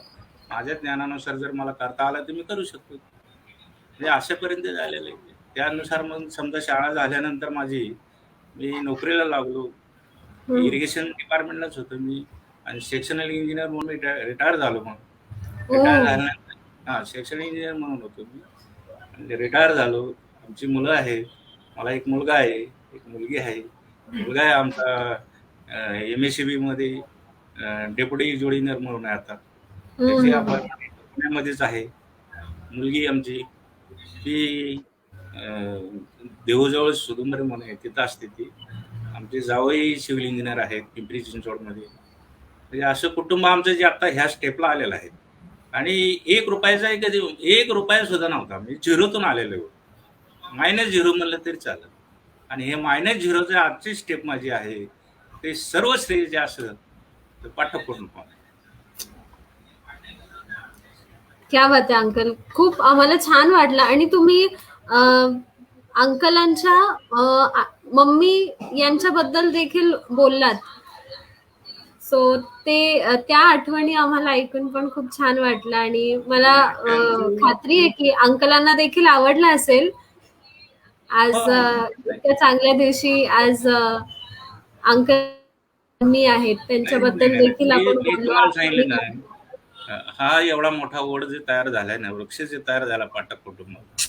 माझ्या ज्ञानानुसार जर मला करता आला तर मी करू शकतो. म्हणजे अशापर्यंत झालेलं आहे. त्यानुसार मग समजा शाळा झाल्यानंतर मी नोकरीला लागलो. इरिगेशन डिपार्टमेंटलाच होतो मी आणि सेक्शनल इंजिनियर म्हणून रिटायर झालो. मग रिटायर झाल्यानंतर सेक्शनल इंजिनियर म्हणून होतो मी आणि रिटायर झालो. आमची मुलं आहेत, मला एक मुलगा आहे, एक मुलगी आहे. मुलगा आहे आमचा MSCB मध्ये डेप्युटी इंजिनियर म्हणून आहे आता, त्याची आपण पुण्यामध्येच आहे. मुलगी आमची ती देहूजवळ सुदुंबर म्हणून आहे, तिथं असते ती. आमचे जावई सिव्हिल इंजिनियर आहेत पिंपरी चिंचवडमध्ये. म्हणजे असं कुटुंब आमचं जे आता ह्या स्टेपला आलेलं आहे. आणि 1 रुपयाचा कधी 1 रुपया सुद्धा नव्हता, मी झिरोतून आलेलो आहे. -0 म्हणलं तरी चालत. आणि हे -0चं आजची स्टेप माझी आहे, ते सर्व श्रेय जे असं तर पाठक कुटुंब. क्या बात आहे अंकल, खूप आम्हाला छान वाटलं. आणि तुम्ही अंकलांच्या मम्मी यांच्याबद्दल देखील बोललात, सो त्या आठवणी आम्हाला ऐकून पण खूप छान वाटलं. आणि मला खात्री आहे की अंकलांना देखील आवडलं असेल आज त्या चांगल्या दिवशी. आज अंकल मी आहेत त्यांच्याबद्दल देखील आपण बोललो. हा एवढा मोठा ओढ जे तयार झालाय ना, वृक्ष जे तयार झाला पाठक कुटुंबात,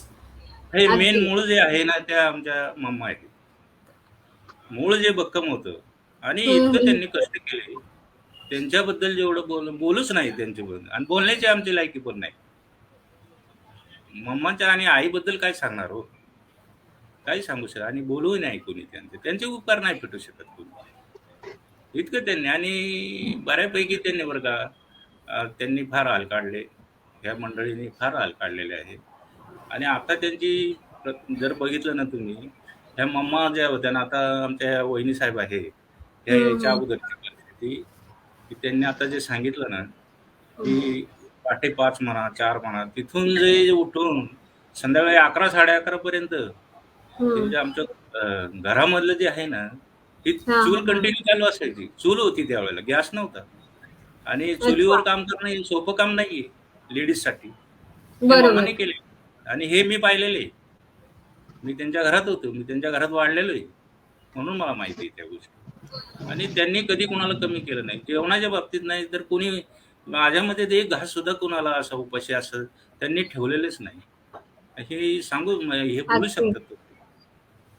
हे मेन मूळ जे आहे ना त्या आमच्या मम्मा आहे. मूळ जे भक्कम होतं आणि इतकं त्यांनी कष्ट केले, त्यांच्याबद्दल जेवढं बोलूच नाही त्यांच्याबद्दल, आणि बोलण्याची आमची लायकी पण नाही. मम्माच्या आणि आईबद्दल काय सांगणार हो, काही सांगू शकत आणि बोलूही नाही कोणी. त्यांचे उपकार नाही फिटू शकत कोणी, इतकं त्यांनी. आणि बऱ्यापैकी त्यांनी बरं का त्यांनी फार हाल काढले, ह्या मंडळींनी फार हाल काढलेले आहे. आणि आता त्यांची जर बघितलं ना तुम्ही, ह्या मम्मा ज्या होत्या ना, आता आमच्या वहिनी साहेब आहे, याच्या अगोदरची परिस्थिती की त्यांनी आता जे सांगितलं ना की 5:30 म्हणा 4 म्हणा, तिथून जे उठून संध्याकाळी 11 साडे 11 पर्यंत म्हणजे आमच्या घरामधलं जे आहे ना, ती चूल कंटिन्यू चालू असायची. चूल होती त्यावेळेला, गॅस नव्हता. आणि चुलीवर काम करणं हे सोपं काम नाहीये लेडीजसाठी. मम्माने केले आणि हे मी पाहिलेले. मी त्यांच्या घरात होतो, मी त्यांच्या घरात वाढलेलो आहे, म्हणून मला माहिती आहे त्या गोष्टी. आणि त्यांनी कधी कोणाला कमी केलं नाही, जेवणाच्या बाबतीत नाही तर कोणी माझ्यामध्ये एक घास सुद्धा कोणाला असं उपाशी असं त्यांनी ठेवलेलेच नाही. हे सांगू, हे बोलू शकतात.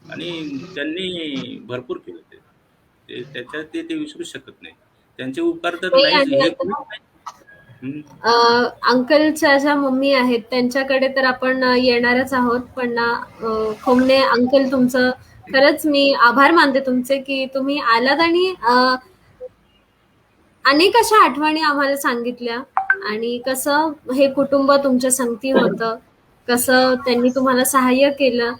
आणि त्यांनी भरपूर केलं त्याच्यात ते विसरू शकत नाही. त्यांचे उपकार तर ते नाहीच, आणि हे आता कोणीच नाही. हम्म. अंकलच्या ज्या मम्मी आहेत त्यांच्याकडे तर आपण येणारच आहोत, पण खोमणे अंकल तुमचं खरंच मी आभार मानते तुमचे की तुम्ही आलात आणि अनेक अशा आठवणी आम्हाला सांगितल्या आणि कसं हे कुटुंब तुमच्या संगती होतं, कसं त्यांनी तुम्हाला सहाय्य केलं.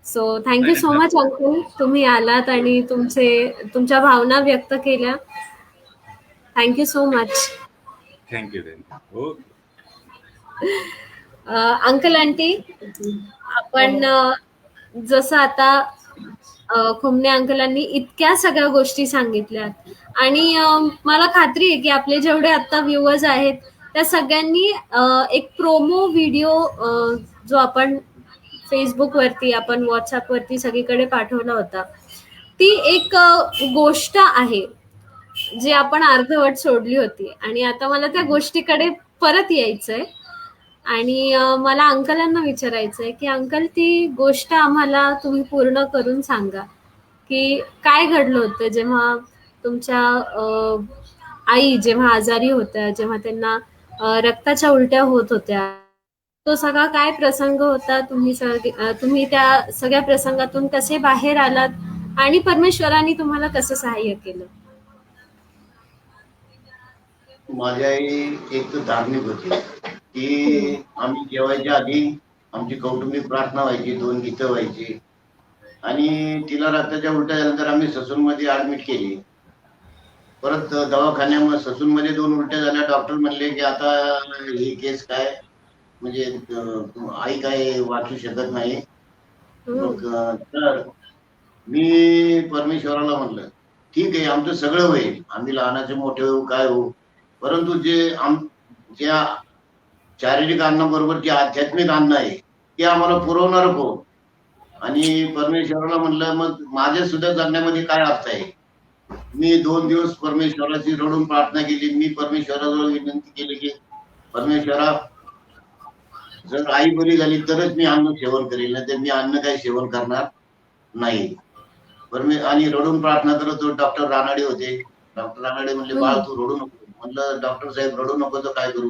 सो नाही थँक्यू नाही, सो मच अंकल, तुम्ही आलात आणि तुमच्या भावना व्यक्त केल्या. Thank you so much. Thank you thank you. Okay. Uncle aunty, आपण जसं आता खुमणे अंकलांनी इतक्या सगळ्या गोष्टी सांगितल्यात आणि मला खात्री आहे की आपले जेवढे आता व्ह्युअर्स आहेत त्या सगळ्यांनी एक प्रोमो व्हिडिओ जो आपण फेसबुकवरती, आपण व्हॉट्सअपवरती सगळीकडे पाठवला होता, ती एक गोष्ट आहे जी आपण अर्धवट सोडली होती आणि आता मला त्या गोष्टीकडे परत यायचंय आणि मला अंकलांना विचारायचंय की अंकल ती गोष्ट आम्हाला तुम्ही पूर्ण करून सांगा की काय घडलं होतं जेव्हा तुमच्या आई जेव्हा आजारी होत्या, जेव्हा त्यांना रक्ताच्या उलट्या होत होत्या, तो सगळा काय प्रसंग होता, तुम्ही त्या सगळ्या प्रसंगातून कसे बाहेर आलात आणि परमेश्वरांनी तुम्हाला कसं सहाय्य केलं. माझी आई एक तर धार्मिक होती की आम्ही जेवायच्या आधी आमची कौटुंबिक प्रार्थना व्हायची, 2 गीतं व्हायची आणि तिला रक्ताच्या उलट्या झाल्यानंतर आम्ही ससूनमध्ये ऍडमिट केली. परत दवाखान्यामध्ये ससूनमध्ये 2 उलट्या झाल्या. डॉक्टर म्हणले की आता ही केस काय म्हणजे आई काय वाचू शकत नाही. मग तर मी परमेश्वराला म्हणलं ठीक आहे, आमचं सगळं होईल, आम्ही लहानाचे मोठे होऊ काय होऊ, परंतु ज्या शारीरिक अन्नाबरोबर जे आध्यात्मिक अन्न आहे ते आम्हाला पुरवणार कोण. आणि परमेश्वराला म्हणलं मग माझ्या सुद्धा जगण्यामध्ये काय अर्थ आहे. मी 2 दिवस परमेश्वराची रडून प्रार्थना केली. मी परमेश्वराजवळ विनंती केली की परमेश्वरा, जर आई बरी झाली तरच मी अन्न सेवन करेल, नाही तर मी अन्न काही सेवन करणार नाही. आणि रडून प्रार्थना करत होतो. डॉक्टर रानाडे होते. डॉक्टर रानाडे म्हणले बाळ तू रडू नको. म्हणलं डॉक्टर साहेब रडू नको तर काय करू,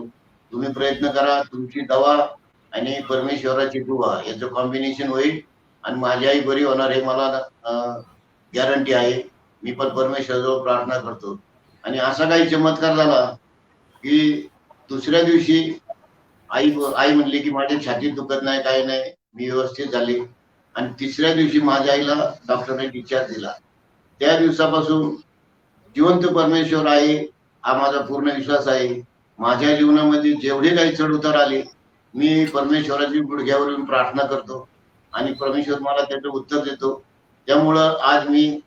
तुम्ही प्रयत्न करा, तुमची दवा आणि परमेश्वराची दुवा याचं कॉम्बिनेशन होईल आणि माझी आई बरी होणार हे मला गॅरंटी आहे. मी पण परमेश्वराजवळ प्रार्थना करतो. आणि असा काही चमत्कार झाला की दुसऱ्या दिवशी आई म्हणली की माझ्या छातीत दुखत नाही, काही नाही, मी व्यवस्थित झाली. आणि तिसऱ्या दिवशी माझ्या आईला डॉक्टरने डिस्चार्ज दिला. त्या दिवसापासून जिवंत परमेश्वर आहे हा माझा पूर्ण विश्वास आहे. माझ्या जीवनामध्ये जेवढे काही चढ उतार आले मी परमेश्वराची गुडघ्यावरून प्रार्थना करतो आणि परमेश्वर मला त्याचं उत्तर देतो. त्यामुळं आज मी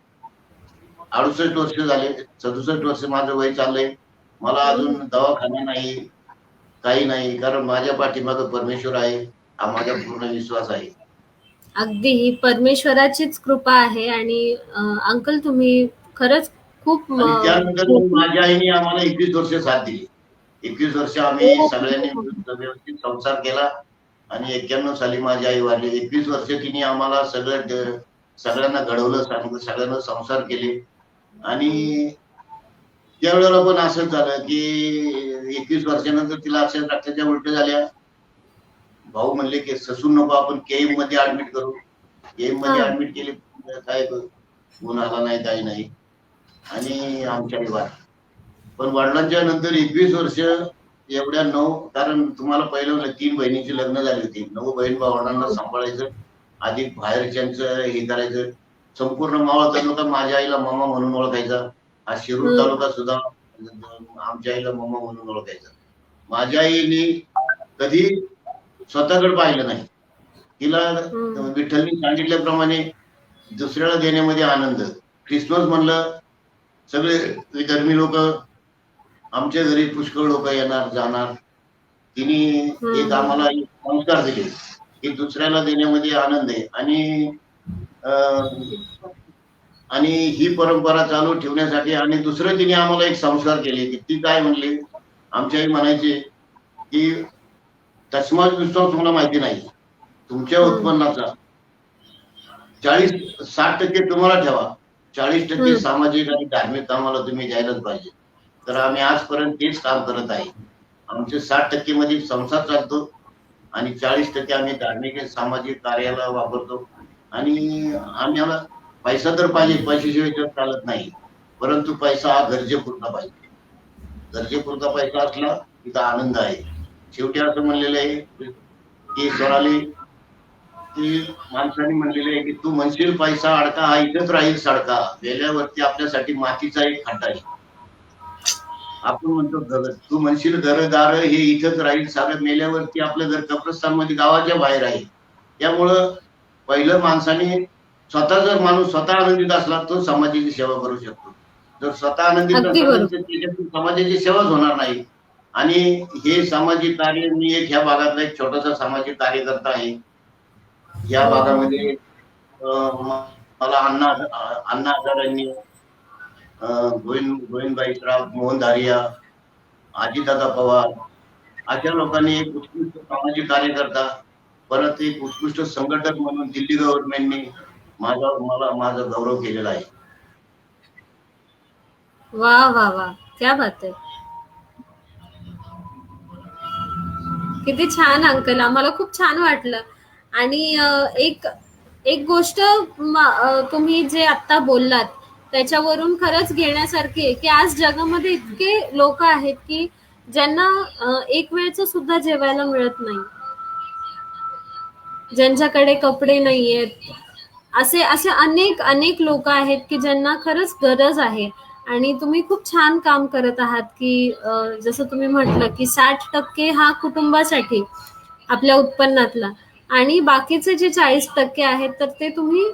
68 वर्ष झाले, 67 वर्ष माझं वय चाललंय. मला अजून दवाखाना नाही, काही नाही, कारण माझ्या पाठीमागं परमेश्वर आहे हा माझा पूर्ण विश्वास आहे. अगदी ही परमेश्वराचीच कृपा आहे आणि अंकल तुम्ही खरंच खूप त्यानंतर माझ्या आईने आम्हाला 21 वर्ष साथ दिली. 21 वर्ष आम्ही सगळ्यांनी व्यवस्थित संसार केला आणि 91 साली माझी आई वारली. 21 वर्ष तिने आम्हाला सगळ्यांना घडवलं, सगळ्यांना संसार केले. आणि त्यावेळेला पण असंच झालं की 21 वर्षानंतर तिला अक्षर रक्ताच्या उलट्या झाल्या. भाऊ म्हणले की ससून नको, आपण केएम मध्ये ऍडमिट करू. केएम मध्ये ऍडमिट केले, काय गुण आला नाही, काही नाही. आणि आमच्या वाढ पण वडिलांच्या नंतर 21 वर्ष एवढ्या 9, कारण तुम्हाला पहिलं 3 बहिणीची लग्न झाली होती, 9 बहीण भावंडांना सांभाळायचं, अधिक बाहेरच्यांचं हे करायचं. संपूर्ण मावळ तालुका माझ्या आईला मामा म्हणून ओळखायचा. हा शिरूर तालुका सुद्धा आमच्या आईला मामा म्हणून ओळखायचा. माझ्या आईने कधी स्वतःकडे पाहिलं नाही. तिला विठ्ठलनी सांगितल्याप्रमाणे दुसऱ्याला देण्यामध्ये आनंद. ख्रिसमस म्हणलं सगळे विधर्मी लोक, आमच्या घरी पुष्कळ लोक येणार जाणार. तिने एक आम्हाला संस्कार दिले की दुसऱ्याला देण्यामध्ये आनंद आहे. आणि ही परंपरा चालू ठेवण्यासाठी आणि दुसरं तिने आम्हाला एक संस्कार केले की ती काय म्हणली, आमच्या आई म्हणायचे की तस्मात विश्वास तुम्हाला माहिती नाही, तुमच्या उत्पन्नाचा 60% तुम्हाला ठेवा, 40% हम्म. सामाजिक आणि धार्मिक कामाला तुम्ही द्यायलाच पाहिजे. तर आम्ही आजपर्यंत तेच काम करत आहे. आमचे 60% मध्ये संसार चालतो आणि 40% आम्ही धार्मिक आणि सामाजिक कार्याला वापरतो. आणि आम्हाला पैसा तर पाहिजे, पैशाशिवाय जग चालत नाही. परंतु पैसा हा गरजेपुरता पाहिजे. गरजेपुरता पैसा असला तिथं आनंद आहे. शेवटी असं म्हणलेलं आहे की स्वराली की माणसाने म्हणलेलं आहे की तू म्हणशील पैसा अडका हा इथंच राहील सडका, गेल्यावरती आपल्यासाठी मातीचा एक खड्डा आहे. आपण म्हणतो घर, तू म्हणशील घरदार हे इथंच राहील सारं, मेल्यावरती आपलं घर कब्रस्तान मध्ये गावाच्या बाहेर आहे. त्यामुळं पहिलं माणसाने जर माणूस स्वतः आनंदित असला तो समाजाची सेवा करू शकतो. जर स्वतः आनंदित अगदी नसेल बरोबर. तर त्याच्यातून समाजाची सेवाच होणार नाही. आणि हे सामाजिक कार्य, मी एक ह्या भागातला एक छोटासा सामाजिक कार्यकर्ता आहे. या भागामध्ये मला अण्णा हजारांनी, गोविंदभाई श्राफ, मोहन धारिया, अजितदादा पवार अशा लोकांनी एक उत्कृष्ट सामाजिक कार्यकर्ता, परत एक उत्कृष्ट संघटक म्हणून दिल्ली गव्हर्नमेंटने माझा गौरव केलेला आहे. वा वा वा, क्या बात आहे. किती छान अंकल, आम्हाला खूप छान वाटलं. आणि एक गोष्ट तुम्ही जे आता बोललात त्याच्यावरून खरंच घेण्यासारखी आहे की आज जगामध्ये इतके लोक आहेत की ज्यांना एक वेळचं सुद्धा जेवायला मिळत नाही, ज्यांच्याकडे कपडे नाहीयेत, असे असे अनेक अनेक लोक आहेत की ज्यांना खरंच गरज आहे. आणि तुम्ही खूप छान काम करत आहात की जसं तुम्ही म्हटलं की 60% हा कुटुंबासाठी आपल्या उत्पन्नातला, आणि बाकीचे जे 40% आहेत तर ते तुम्ही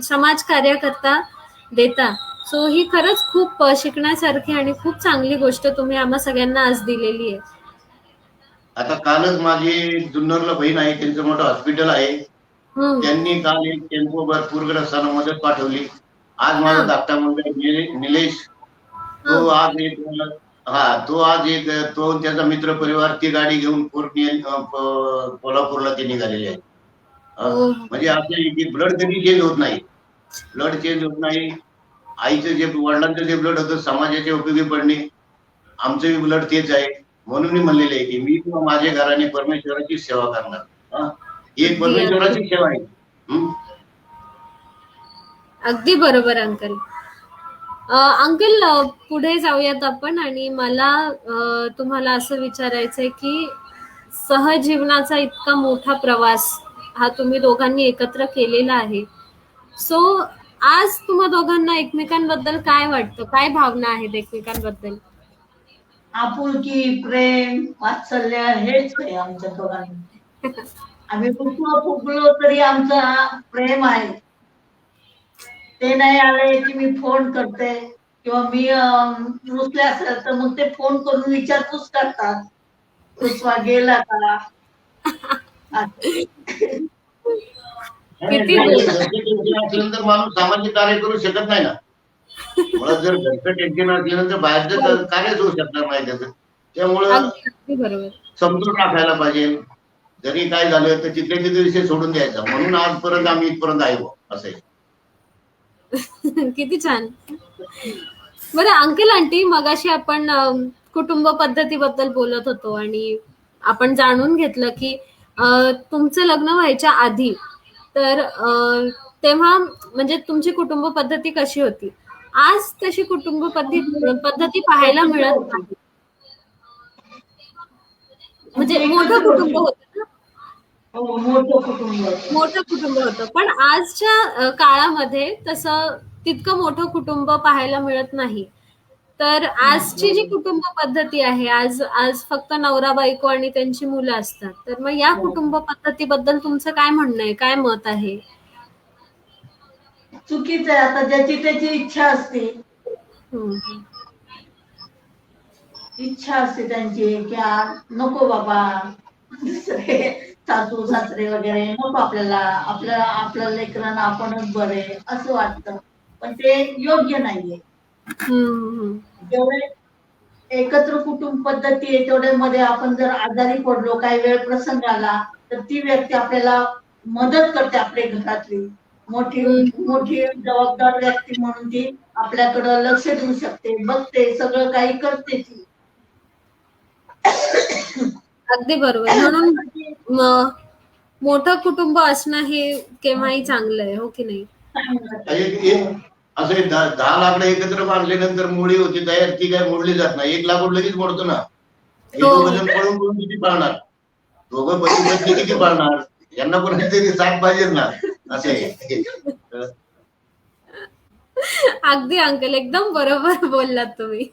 समाज कार्याकरता देता. सो ही खरंच खूप शिकण्यासारखी आणि खूप चांगली गोष्ट तुम्ही आम्हा सगळ्यांना आज दिलेली आहे. आता कालच माझी जुन्नरला बहीण आहे, त्यांचं मोठं हॉस्पिटल आहे. त्यांनी काल एक टेम्पोभर पूरग्रस्तांना मदत पाठवली. आज माझा धाकटा मुलगा निलेश, तो आज एक तो त्याचा मित्र परिवार ती गाडी घेऊन कोल्हापूरला ते निघालेले आहेत. म्हणजे आपल्या इथे ब्लड कधी चेंज होत नाही, ब्लड चेंज होत नाही. आईचं जे वडिलांचं जे ब्लड होतं समाजाच्या उपयोगी पडणे, आमचं ब्लड तेच आहे. म्हणून मी म्हणलेले आहे की मी किंवा माझ्या घराने परमेश्वराची सेवा करणार. ही एक परमेश्वराची सेवा आहे. अगदी बरोबर अंकल. अंकल पुढे जाऊयात आपण. आणि मला तुम्हाला असं विचारायचंय की सहजीवनाचा इतका मोठा प्रवास हा तुम्ही दोघांनी एकत्र केलेला आहे. सो आज तुम्हा दोघांना एकमेकांबद्दल काय वाटतं, काय भावना आहेत एकमेकांबद्दल? आपुलकी, प्रेम, वात्सल्य हेच आहे आमच्या दोघांमध्ये. आम्ही कुठं फुगलो तरी आमचं प्रेम आहे. ते नाही आले की मी फोन करते किंवा मी रुसले असेल तर मग ते फोन करून विचारपूस करतात, रुसवा गेला का. असल्यानंतर माणूस सामाजिक कार्य करू शकत नाही ना. मला जर घरचं टेन्शन असल्यानंतर बाहेरचं कार्यच होऊ शकणार नाही त्याचं. त्यामुळं समजून राखायला पाहिजे. जरी काय झालं तर तिथल्या तिथे विषय सोडून द्यायचा. म्हणून आजपर्यंत आम्ही इथपर्यंत आहे असं आहे. किती छान. बरं अंकल आंटी, मगाशी आपण कुटुंब पद्धतीबद्दल बोलत होतो आणि आपण जाणून घेतलं की तुमचं लग्न व्हायच्या आधी तर तेव्हा म्हणजे तुमची कुटुंब पद्धती कशी होती. आज तशी कुटुंब पद्धती पाहायला मिळत नाही. म्हणजे मोठं कुटुंब होतं ना, मोठं कुटुंब होतं, पण आजच्या काळामध्ये तसं तितकं मोठं कुटुंब पाहायला मिळत नाही. तर आजची जी कुटुंब पद्धती आहे, आज फक्त नवरा बायको आणि त्यांची मुलं असतात. तर मग या कुटुंब पद्धतीबद्दल तुमचं काय म्हणणं आहे, काय मत आहे? चुकीचं आहे. आता ज्याची त्याची इच्छा असते, इच्छा असते त्यांची की नको बाबा दुसरे सासू सासरे वगैरे नको, आपल्याला आपल्या लेकरांना आपणच बरे असं वाटतं. पण ते योग्य नाहीये. जेवढे एकत्र कुटुंब पद्धती आहे तेवढ्यामध्ये आपण जर आजारी पडलो, काही वेळ प्रसंग आला तर ती व्यक्ती आपल्याला मदत करते, आपल्या घरातली. मोठी मोठी जबाबदार व्यक्ती म्हणून ती आपल्याकडं लक्ष देऊ शकते, बघते, सगळं काही करते ती. अगदी बरोबर. म्हणून मोठं कुटुंब असणं हे केव्हाही चांगलं आहे, हो की नाही? असं 10 लाकडं एकत्र बांधल्यानंतर मुळी होती तयार, ती काय मोडली जात नाही. 1 लाकूड लगेच मोडतो ना. हे दोघं जण पळून पळून किती पाळणार, दोघं पती पत्नी किती पाळणार, यांना कोणातरी साथ पाहिजे ना. असं आहे. अगदी अंकल, एकदम बरोबर बोललात तुम्ही.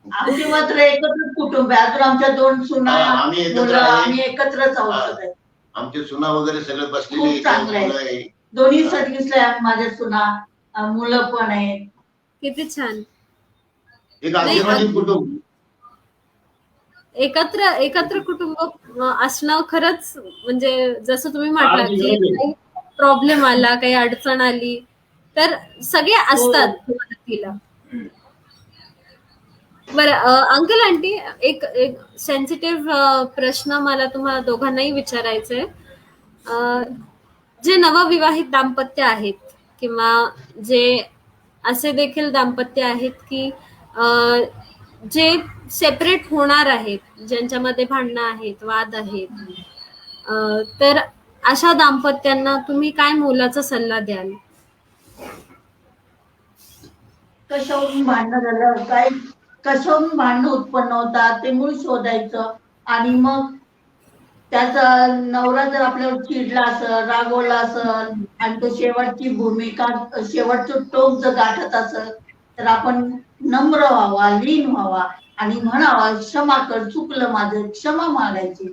आमची मात्र एकत्र कुटुंब आहे. अजून आमच्या 2 सुना, आम्ही एकत्र मुलं, आहे. आम्ही एकत्रच आहोत. आमचे सुना वगैरे सगळे बसलेले खूप चांगलं आहे. दोन्ही सर्व्हिसला आहेत माझ्या सुना, मुलं पण आहेत. किती छान. एक आशीर्वादित कुटुंब. एकत्र कुटुंब असणं खरंच, म्हणजे जसं तुम्ही म्हटलं की काही प्रॉब्लेम आला, काही अडचण आली तर सगळे असतात मदतीला. बरं अंकल आंटी, एक सेन्सिटिव्ह प्रश्न मला तुम्हाला दोघांनाही विचारायचा आहे. जे नवविवाहित दाम्पत्य आहेत किंवा जे असे देखील दाम्पत्य आहेत की जे सेपरेट होणार आहेत, ज्यांच्यामध्ये भांडणं आहेत, वाद आहेत, तर अशा दाम्पत्यांना तुम्ही काय मोलाचा सल्ला द्याल? कशावरून भांडणं झालं, काय कशावरून भांडणं उत्पन्न होतात ते मूळ शोधायचं. आणि मग त्याचा नवरा जर आपल्यावर चिडला असेल, रागवला असेल आणि तो शेवटची भूमिका, शेवटचं टोक जर गाठत असेल तर आपण नम्र व्हावा, लीन व्हावा आणि म्हणावा क्षमा कर, चुकलं माझं, क्षमा मागायची,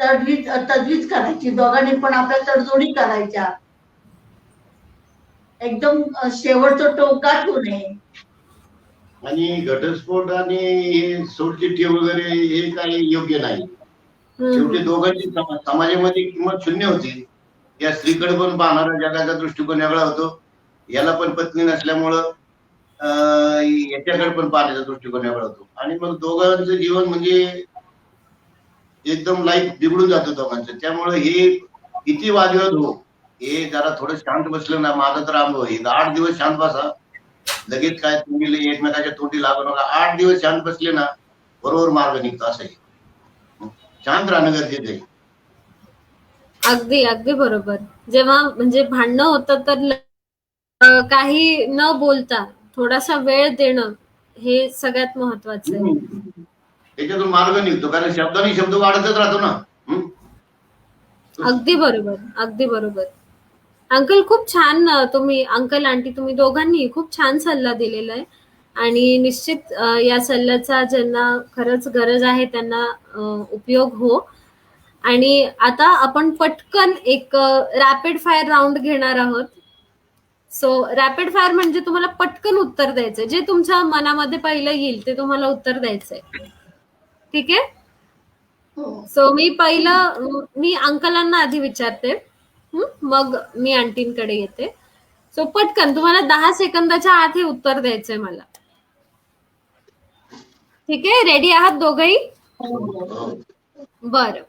तजवीज करायची, दोघांनी पण आपल्या तडजोडी करायच्या. एकदम शेवटचं टोक गाठू नये. आणि घटस्फोट आणि हे सोडचिठ्ठी वगैरे हे काही योग्य नाही. शेवटी दोघांची समाजामध्ये किंमत शून्य होती. या स्त्रीकडे पण पाहणारा जगाचा दृष्टिकोन वेगळा होतो, याला पण पत्नी नसल्यामुळं याच्याकडे पण पाहण्याचा दृष्टिकोन वेगळा होतो. आणि मग दोघांचं जीवन म्हणजे एकदम लाईफ बिघडून जातं दोघांचं. त्यामुळे हे किती वादविवाद हो, हे जरा थोडं शांत बसलं ना. माझा तर अनुभव आहे, 8 दिवस शांत बसा, लगेच काय तुम्ही एकमेकाच्या तोंडी लागू नका. 8 दिवस शांत बसले ना, बरोबर मार्ग निघतो. असं आहे, शांत राहणं गरजेचं आहे. अगदी अगदी बरोबर. जेव्हा म्हणजे भांडणं होतं तर काही न बोलता थोडासा वेळ देणं हे सगळ्यात महत्वाचं आहे. त्याच्यातून मार्ग निघतो, कारण शब्दाने शब्द वाढतच राहतो ना. अगदी बरोबर, अगदी बरोबर. अंकल, खूप छान तुम्ही, अंकल आंटी तुम्ही दोघांनी खूप छान सल्ला दिलेला आहे. आणि निश्चित या सल्ल्याचा ज्यांना खरंच गरज आहे त्यांना उपयोग हो. आणि आता आपण पटकन एक रॅपिड फायर राऊंड घेणार आहोत. सो रॅपिड फायर म्हणजे तुम्हाला पटकन उत्तर द्यायचंय, जे तुमच्या मनामध्ये पहिलं येईल ते तुम्हाला उत्तर द्यायचंय. ठीक आहे? सो मी अंकलांना आधी विचारते, मग मी आंटींकडे येते. सो पटकन तुम्हाला 10 सेकंदाच्या आत हे उत्तर द्यायचंय मला. ठीक आहे? रेडी आहात दोघंही? बरं.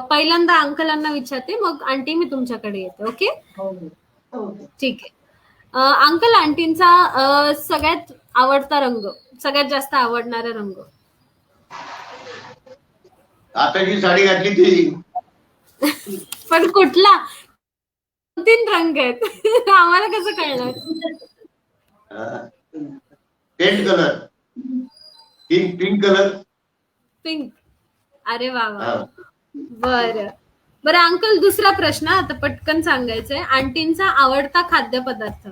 पहिल्यांदा अंकलांना विचारते, मग आंटी मी तुमच्याकडे येते. ओके? ठीक आहे. अंकल आंटींचा सगळ्यात आवडता रंग, सगळ्यात जास्त आवडणारा रंग? आता जी साडी घातली ती. पण कुठला? 3 रंग आहेत. आम्हाला कसं कळणार? Paint colour, pink colour. Pink. अरे वा वा. बरं बरं अंकल, दुसरा प्रश्न आता पटकन सांगायचंय. आंटींचा आवडता खाद्यपदार्थ?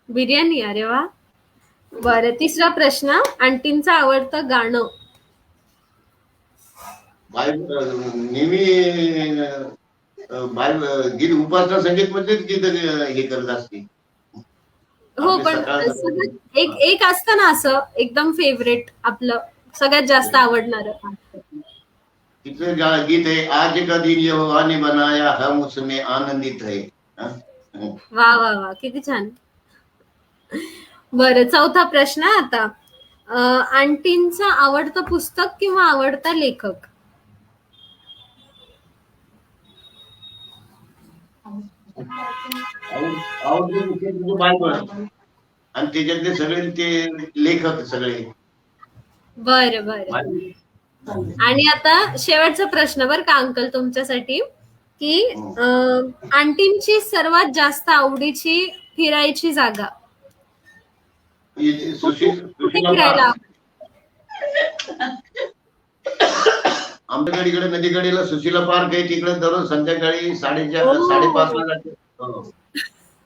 बिर्याणी. अरे वा. बरं, तिसरा प्रश्न, आंटींचं आवडतं गाणं? नेहमी गीत, उपासना संगीत मध्ये गीत हे करत असते. हो, पण एक असतं ना असं एकदम फेवरेट, आपलं सगळ्यात जास्त आवडणार तिचं गीत आहे, आज का दिन यहोवा ने बनाया हम उसमें आनंदित है. वा वा वा, किती छान. बरं, चौथा प्रश्न आता. आंटींचं आवडतं पुस्तक किंवा आवडता लेखक? आवडते विषय म्हणजे बायबल आणि त्याच्यातले सगळे ते लेखक सगळे. बरं बरं. आणि आता शेवटचा प्रश्न बरं का अंकल तुमच्यासाठी, की आंटींची सर्वात जास्त आवडीची फिरायची जागा कुठे सुशीला फिरायला पार्क. आमच्याकडे इकडे नदीकडेला सुशीला पार्क आहे, तिकडे दररोज संध्याकाळी 5:30 ला जाते. हो.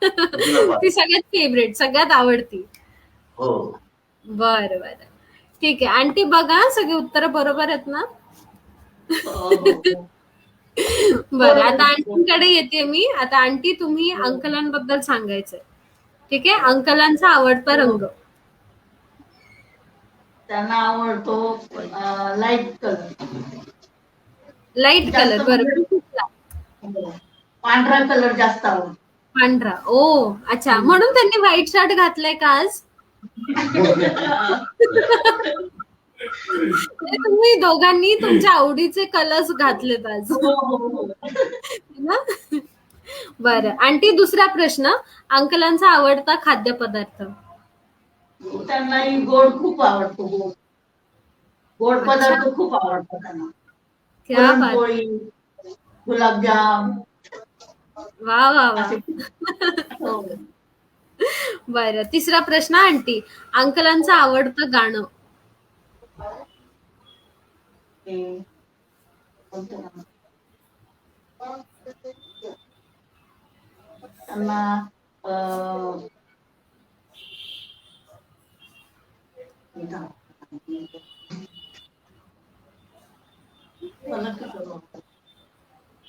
सुशीला पार्क. ती सगळ्यात फेवरेट, सगळ्यात आवडती. हो. बरं बरं, ठीक आहे. आंटी बघा सगळी उत्तर बरोबर आहेत ना? बरं, आता आंटीकडे येते मी. आता आंटी तुम्ही अंकलांबद्दल सांगायचंय, ठीक आहे? अंकलांचा आवडता रंग. त्यांना आवडतो लाईट कलर. लाईट कलर, बरोबर. पांढरा कलर जास्त आवडतो. पांढरा, ओ अच्छा, म्हणून त्यांनी व्हाईट शर्ट घातलाय का आज? तुम्ही दोघांनी तुमच्या आवडीचे कलर्स घातलेत आज. बरं आंटी, दुसरा प्रश्न, अंकलांचा आवडता खाद्यपदार्थ. त्यांनाही गोड खूप आवडतो. गोड पदार्थ खूप आवडतात त्यांना. पुरणपोळी, गुलाबजाम. वा वा वा. बरं, तिसरा प्रश्न आंटी, अंकलांचं आवडतं गाणं. त्यांना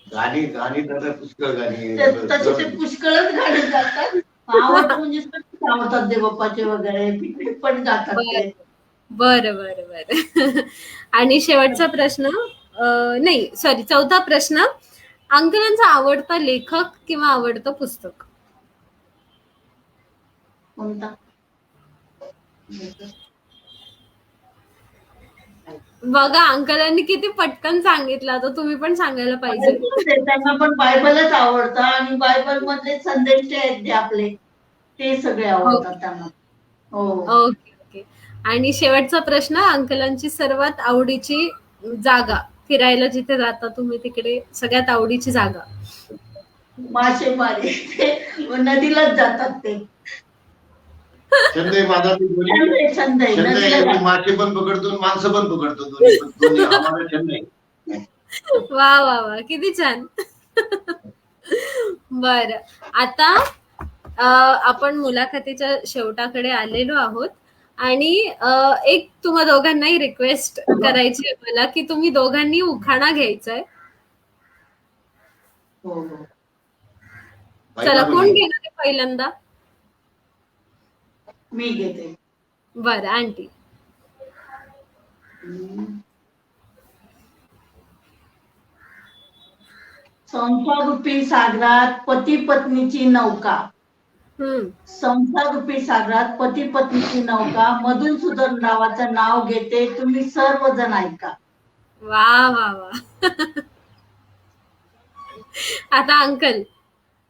गाणी गाणी तर पुष्कळ गाणी तसे ते पुष्कळच गाणी गातात. आवडतं म्हणजे आवडतात देवबाप्पाचे वगैरे, पिकनिक पण गातात ते. बरं बरं बरं. आणि शेवटचा प्रश्न, नाही सॉरी, चौथा प्रश्न, अंकलांचा आवडता लेखक किंवा आवडतं पुस्तक. कोणता? बघा अंकलांनी किती पटकन सांगितलं, आता तुम्ही पण सांगायला पाहिजे. त्यांना पण बायबलच आवडतं आणि बायबल मधले संदेश आहेत जे आपले, ते सगळे आवडतात त्यांना. Okay okay. आणि शेवटचा प्रश्न, अंकलांची सर्वात आवडीची जागा, फिरायला जिथे जाता तुम्ही तिकडे सगळ्यात आवडीची जागा. मासेमारी, नदीलाच जातात ते. छंद आहे माझा, छंद आहे. मासे पण पकडतो, माणसं पण पकडतो, दोन्ही आम्हाला छंद आहे. वा वा वा, किती छान. बर, आता आपण मुलाखतीच्या शेवटाकडे आलेलो आहोत आणि एक तुम्हा दोघांनाही रिक्वेस्ट करायची आहे मला, की तुम्ही दोघांनी उखाणा घ्यायचाय. चला, कोण घेणार आहे पहिल्यांदा? मी घेते. बरं आंटी. संसाररूपी सागरात पती पत्नीची नौका. संसाररूपी सागरात पती पत्नीची नौका, मधुसूदन रावाचं नाव घेते, तुम्ही सर्वजण ऐका. वा वा वा. आता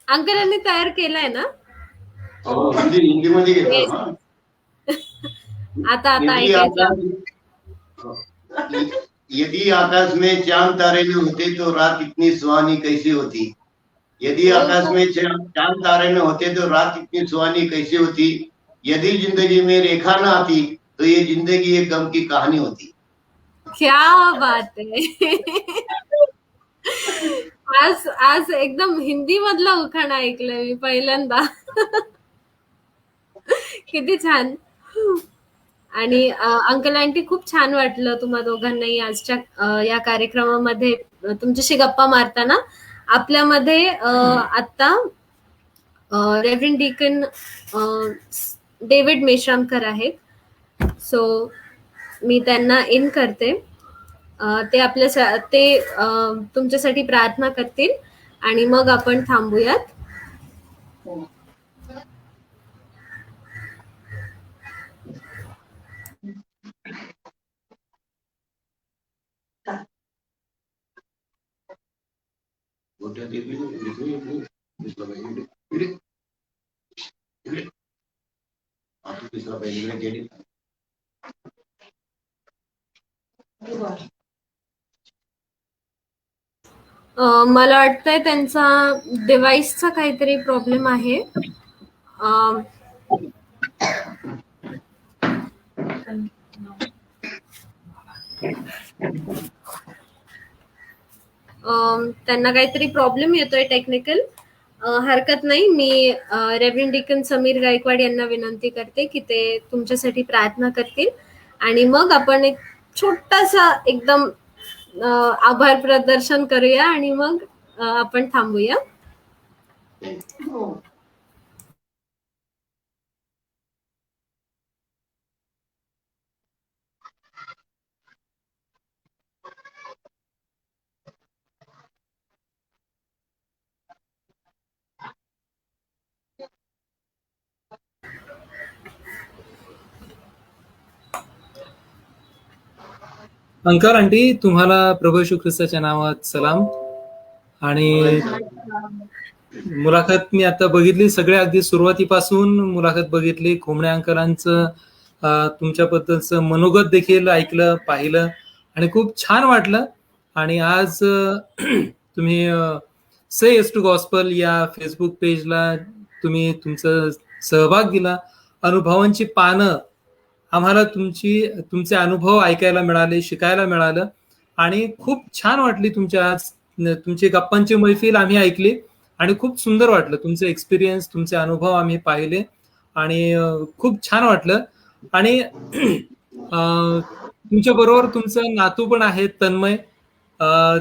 अंकलांनी तयार केलाय ना? हिंदी मध्ये घेतो. आता ऐकायचं. यदि आकाश में चांद तारे न होते तो रात इतनी सुहानी कैसी होती. यदि आकाश में चांद तारे न होते तो रात इतनी सुहानी कैसी होती. यदि जिंदगी में रेखा न आती तो ये जिंदगी एक गम की कहानी होती. क्या बात आहे. आज एकदम हिंदी मधला उखाणा ऐकलाय मी पहिल्यांदा. किती छान. आणि अंकल आंटी, खूप छान वाटलं तुम्हा दोघांनाही आजच्या या कार्यक्रमामध्ये तुमच्याशी गप्पा मारताना. आपल्यामध्ये आता रेव्हरंड डीकन डेव्हिड मेश्रामकर आहेत, सो मी त्यांना इन करते. ते तुमच्यासाठी प्रार्थना करतील आणि मग आपण थांबूयात. गोट्या ऑफिसला पहिले गेली. मला वाटतंय त्यांचा डिव्हाइसचा काहीतरी प्रॉब्लेम आहे. त्यांना काहीतरी प्रॉब्लेम येतोय टेक्निकल. हरकत नाही. मी रेव्हरंड डीकन समीर गायकवाड यांना विनंती करते की ते तुमच्यासाठी प्रार्थना करतील आणि मग आपण एक छोटासा एकदम आभार प्रदर्शन करूया आणि मग आपण थांबूया. अंकल आंटी, तुम्हाला प्रभू येशू ख्रिस्ताच्या नावात सलाम. आणि मुलाखत मी आता बघितली, सगळ्या अगदी सुरुवातीपासून मुलाखत बघितली. खोमणे अंकलांचं तुमच्याबद्दलचं मनोगत देखील ऐकलं, पाहिलं आणि खूप छान वाटलं. आणि आज तुम्ही से येस टू गॉस्पल या फेसबुक पेजला तुम्ही तुमचं सहभाग दिला. अनुभवांची पानं, आम्हाला तुमचे अनुभव ऐकायला मिळाले, शिकायला मिळालं आणि खूप छान वाटली. तुमची गप्पांची मैफिल आम्ही ऐकली आणि खूप सुंदर वाटलं. तुमचे एक्सपिरियन्स, तुमचे अनुभव आम्ही पाहिले आणि खूप छान वाटलं. आणि तुमच्या बरोबर तुमचं नातू पण आहे तन्मय.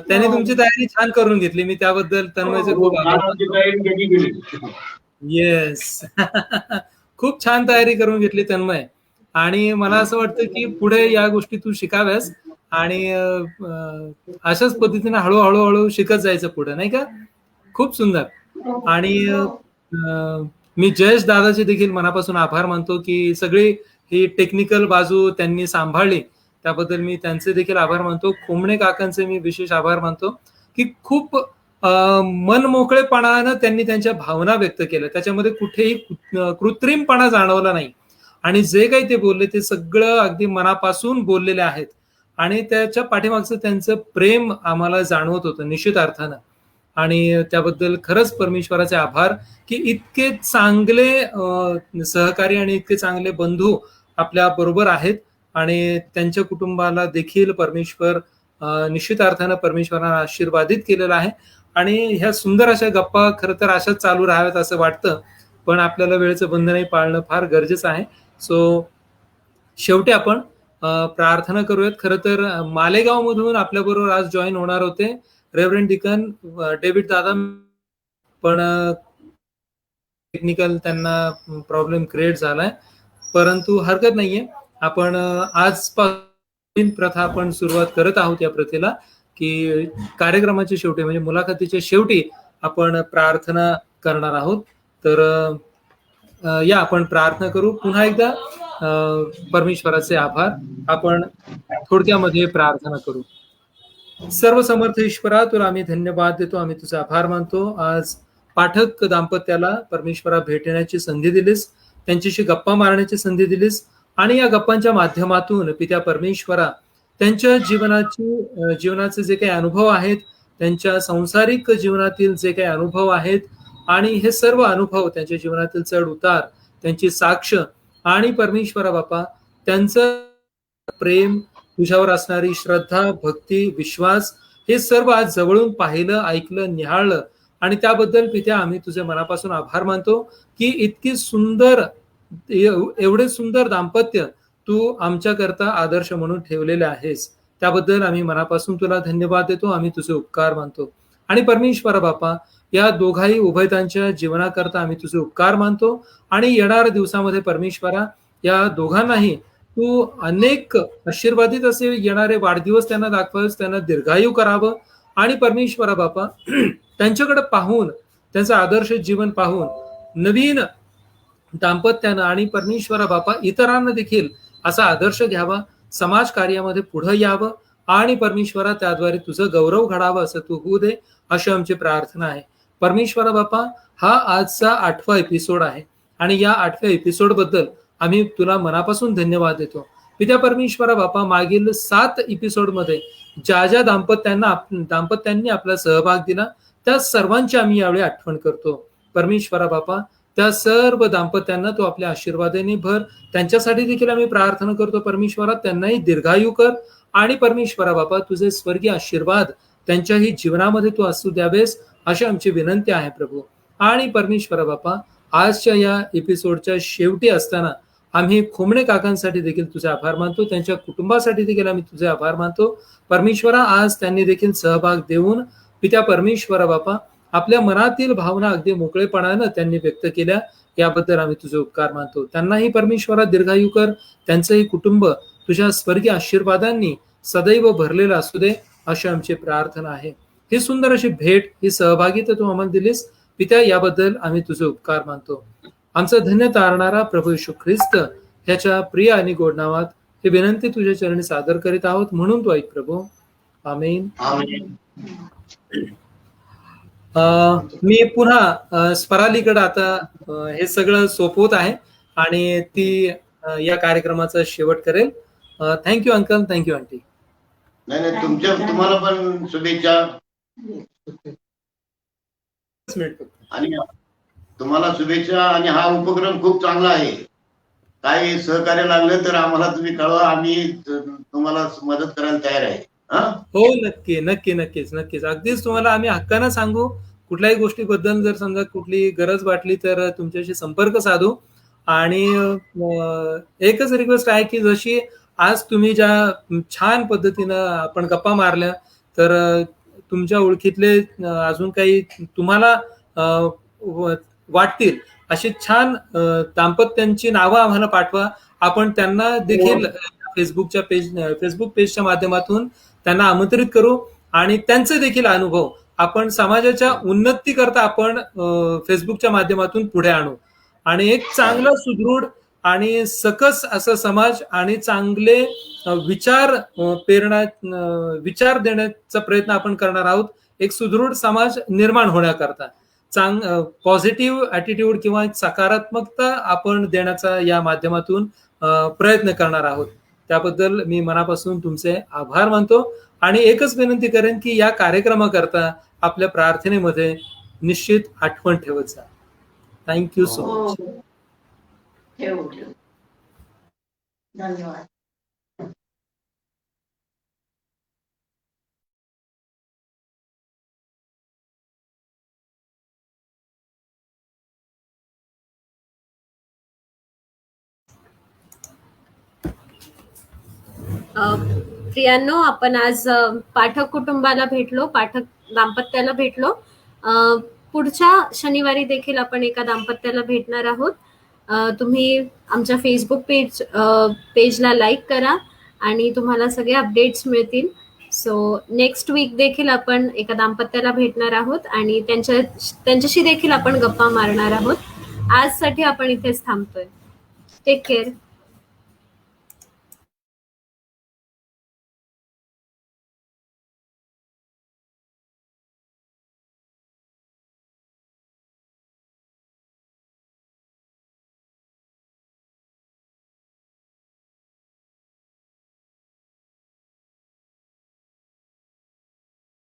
त्याने तुमची तयारी छान करून घेतली. मी त्याबद्दल तन्मयचे खूप आभार. येस खूप छान तयारी करून घेतली तन्मय. आणि मला असं वाटतं की पुढे या गोष्टी तू शिकाव्यास आणि अशाच पद्धतीने हळूहळू शिकत जायचं पुढे, नाही का? खूप सुंदर. आणि मी जयेश दादाचे देखील मनापासून आभार मानतो की सगळी ही टेक्निकल बाजू त्यांनी सांभाळली, त्याबद्दल मी त्यांचे देखील आभार मानतो. खोमणे काकांचे मी विशेष आभार मानतो की खूप मन मोकळेपणानं त्यांनी त्यांच्या भावना व्यक्त केल्या. त्याच्यामध्ये कुठेही कृत्रिमपणा जाणवला नाही आणि जे काही ते बोलले ते सगळं अगदी मनापासून बोललेले आहेत आणि त्याच्या पाठीमागचं त्यांचं प्रेम आम्हाला जाणवत होतं निश्चित अर्थानं. आणि त्याबद्दल खरंच परमेश्वराचे आभार की इतके चांगले सहकारी आणि इतके चांगले बंधू आपल्या बरोबर आहेत आणि त्यांच्या कुटुंबाला देखील परमेश्वर निश्चित अर्थानं परमेश्वरानं आशीर्वादित केलेला आहे. आणि ह्या सुंदर अशा गप्पा खरं तर अशाच चालू राहाव्यात असं वाटतं, पण आपल्याला वेळेचं बंधनही पाळणं फार गरजेचं आहे. सो शेवटी आपण प्रार्थना करूयात. खरं तर मालेगाव मधून आपल्या बरोबर आज जॉईन होणार होते रेव्हरंड डीकन डेव्हिड दादा, पण टेक्निकल त्यांना प्रॉब्लेम क्रिएट झालाय. परंतु हरकत नाहीये, आपण आजपासून प्रथा आपण सुरुवात करत आहोत या प्रथेला की कार्यक्रमाच्या शेवटी म्हणजे मुलाखतीच्या शेवटी आपण प्रार्थना करणार आहोत. तर या आपण प्रार्थना करू. पुन्हा एकदा परमेश्वराचे आभार. आपण थोडक्यामध्ये प्रार्थना करू. सर्व समर्थ ईश्वरा, तुला आम्ही धन्यवाद देतो, आम्ही तुझा आभार मानतो. आज पाठक दाम्पत्याला परमेश्वरा भेटण्याची संधी दिलीस, त्यांच्याशी गप्पा मारण्याची संधी दिलीस आणि या गप्पांच्या माध्यमातून पित्या परमेश्वरा त्यांच्या जीवनाचे जे काही अनुभव आहेत, त्यांच्या सांसारिक जीवनातील जे काही अनुभव आहेत आणि हे सर्व अनुभव त्यांच्या जीवनातील चढ उतार, त्यांची साक्ष आणि परमेश्वरा बापा त्यांचं प्रेम, तुझ्यावर असणारी श्रद्धा, भक्ती, विश्वास हे सर्व आज जवळून पाहिलं, ऐकलं, निहाळलं आणि त्याबद्दल पित्या आम्ही तुझे मनापासून आभार मानतो की इतकी सुंदर, एवढे सुंदर दाम्पत्य तू आमच्याकरता आदर्श म्हणून ठेवलेले आहेस. त्याबद्दल आम्ही मनापासून तुला धन्यवाद देतो, आम्ही तुझे उपकार मानतो. आणि परमेश्वरा बापा या दोघाही उभयतांच्या जीवनाकरता आम्ही तुझे उपकार मानतो आणि येणाऱ्या दिवसामध्ये परमेश्वरा या दोघांनाही तू अनेक आशीर्वादित असे येणारे वाढदिवस त्यांना दाखवावेस, त्यांना दीर्घायू करावं आणि परमेश्वरा बापा त्यांच्याकडे पाहून, त्यांचं आदर्श जीवन पाहून नवीन दाम्पत्यानं आणि परमेश्वरा बापा इतरांना देखील असा आदर्श घ्यावा, समाज कार्यामध्ये पुढे यावं आणि परमेश्वरा त्याद्वारे तुझं गौरव घडावं असं तू होऊ दे, अशी आमची प्रार्थना आहे. परमेश्वरा बापा हा आजचा 8वा एपिसोड आहे आणि या 8व्या एपिसोड बद्दल आम्ही तुला मनापासून धन्यवाद देतो. पित्या परमेश्वरा बापा, मागील 7 एपिसोडमध्ये ज्या ज्या दाम्पत्यांनी आपला सहभाग दिला त्या सर्वांची आम्ही यावेळी आठवण करतो. परमेश्वरा बापा, त्या सर्व दाम्पत्यांना तू आपल्या आशीर्वादाने भर. त्यांच्यासाठी देखील आम्ही प्रार्थना करतो परमेश्वरा, त्यांनाही दीर्घायू कर. आणि परमेश्वरा बापा, तुझे स्वर्गीय आशीर्वाद त्यांच्याही जीवनामध्ये तू असू द्यावेस अशी आमची विनंती आहे प्रभू. आणि परमेश्वरा बापा, आजच्या या एपिसोडच्या शेवटी असताना आम्ही खोमणे काकांसाठी देखील तुझे आभार मानतो, त्यांच्या कुटुंबासाठी देखील आम्ही तुझे आभार मानतो. परमेश्वरा, आज त्यांनी देखील सहभाग देऊन पित्या परमेश्वरा बापा, आपल्या मनातील भावना अगदी मोकळेपणानं त्यांनी व्यक्त केल्या, याबद्दल आम्ही तुझे उपकार मानतो. त्यांनाही परमेश्वरा दीर्घायू कर. त्यांचंही कुटुंब तुझ्या स्वर्गीय आशीर्वादांनी सदैव भरलेलं असू दे अशी आमची प्रार्थना आहे. ही सुंदर अशी भेट, ही सहभागिता तू आम्हाला दिलीस पित्या, याबद्दल आम्ही तुझे उपकार मानतो. आमचा धन्य तारणारा प्रभू येशू ख्रिस्त ह्याच्या प्रिय आणि गोड नावात ही विनंती तुझ्या चरणी सादर करीत आहोत, म्हणून तू ऐक प्रभू. आमेन. मी पुन्हा स्परालीकडे आता हे सगळं सोपवत आहे आणि ती या कार्यक्रमाचा शेवट करेल. Thank you uncle, thank you aunty. नाही, तुम्हाला पण शुभेच्छा. आणि तुम्हाला शुभेच्छा. आणि हा उपक्रम खूप चांगला आहे. काही सहकार्य लागलं तर आम्हाला तुम्ही कळवा, आम्ही तुम्हाला मदत करायला तयार आहे. हो, नक्की नक्की नक्कीच नक्कीच. अगदीच तुम्हाला आम्ही हक्कानं सांगू. कुठल्याही गोष्टीबद्दल जर समजा कुठली गरज वाटली तर तुमच्याशी संपर्क साधू. आणि एकच रिक्वेस्ट आहे की जशी आज तुम्ही ज्या छान पद्धतीनं आपण गप्पा मारल्या, तर तुमच्या ओळखीतले अजून काही तुम्हाला वाटतील अशी छान दाम्पत्यांची नावं आम्हाला पाठवा. आपण त्यांना देखील फेसबुक पेजच्या माध्यमातून त्यांना आमंत्रित करू आणि त्यांचे देखील अनुभव आपण समाजाच्या उन्नती करता आपण फेसबुकच्या माध्यमातून पुढे आणू आणि एक चांगला सुदृढ आणि सकस असा समाज आणि चांगले विचार देण्याचा प्रयत्न आपण करणार आहोत. एक सुदृढ समाज निर्माण होण्याकरता पॉझिटिव्ह ऍटिट्यूड किंवा सकारात्मकता आपण देण्याचा या माध्यमातून प्रयत्न करणार आहोत. त्याबद्दल मी मनापासून तुमचे आभार मानतो आणि एकच विनंती करेन की या कार्यक्रमाकरता आपल्या प्रार्थनेमध्ये निश्चित आठवण ठेवत जा. Thank you so much. धन्यवाद. प्रियांनो, आपण आज पाठक कुटुंबाला भेटलो, पाठक दाम्पत्याला भेटलो. पुढच्या शनिवारी देखील आपण एका दाम्पत्याला भेटणार आहोत. तुम्ही आमच्या फेसबुक पेजला लाईक करा आणि तुम्हाला सगळे अपडेट्स मिळतील. सो नेक्स्ट वीक देखील आपण एका दाम्पत्याला भेटणार आहोत आणि त्यांच्याशी देखील आपण गप्पा मारणार आहोत. आजसाठी आपण इथेच थांबतोय. Take care.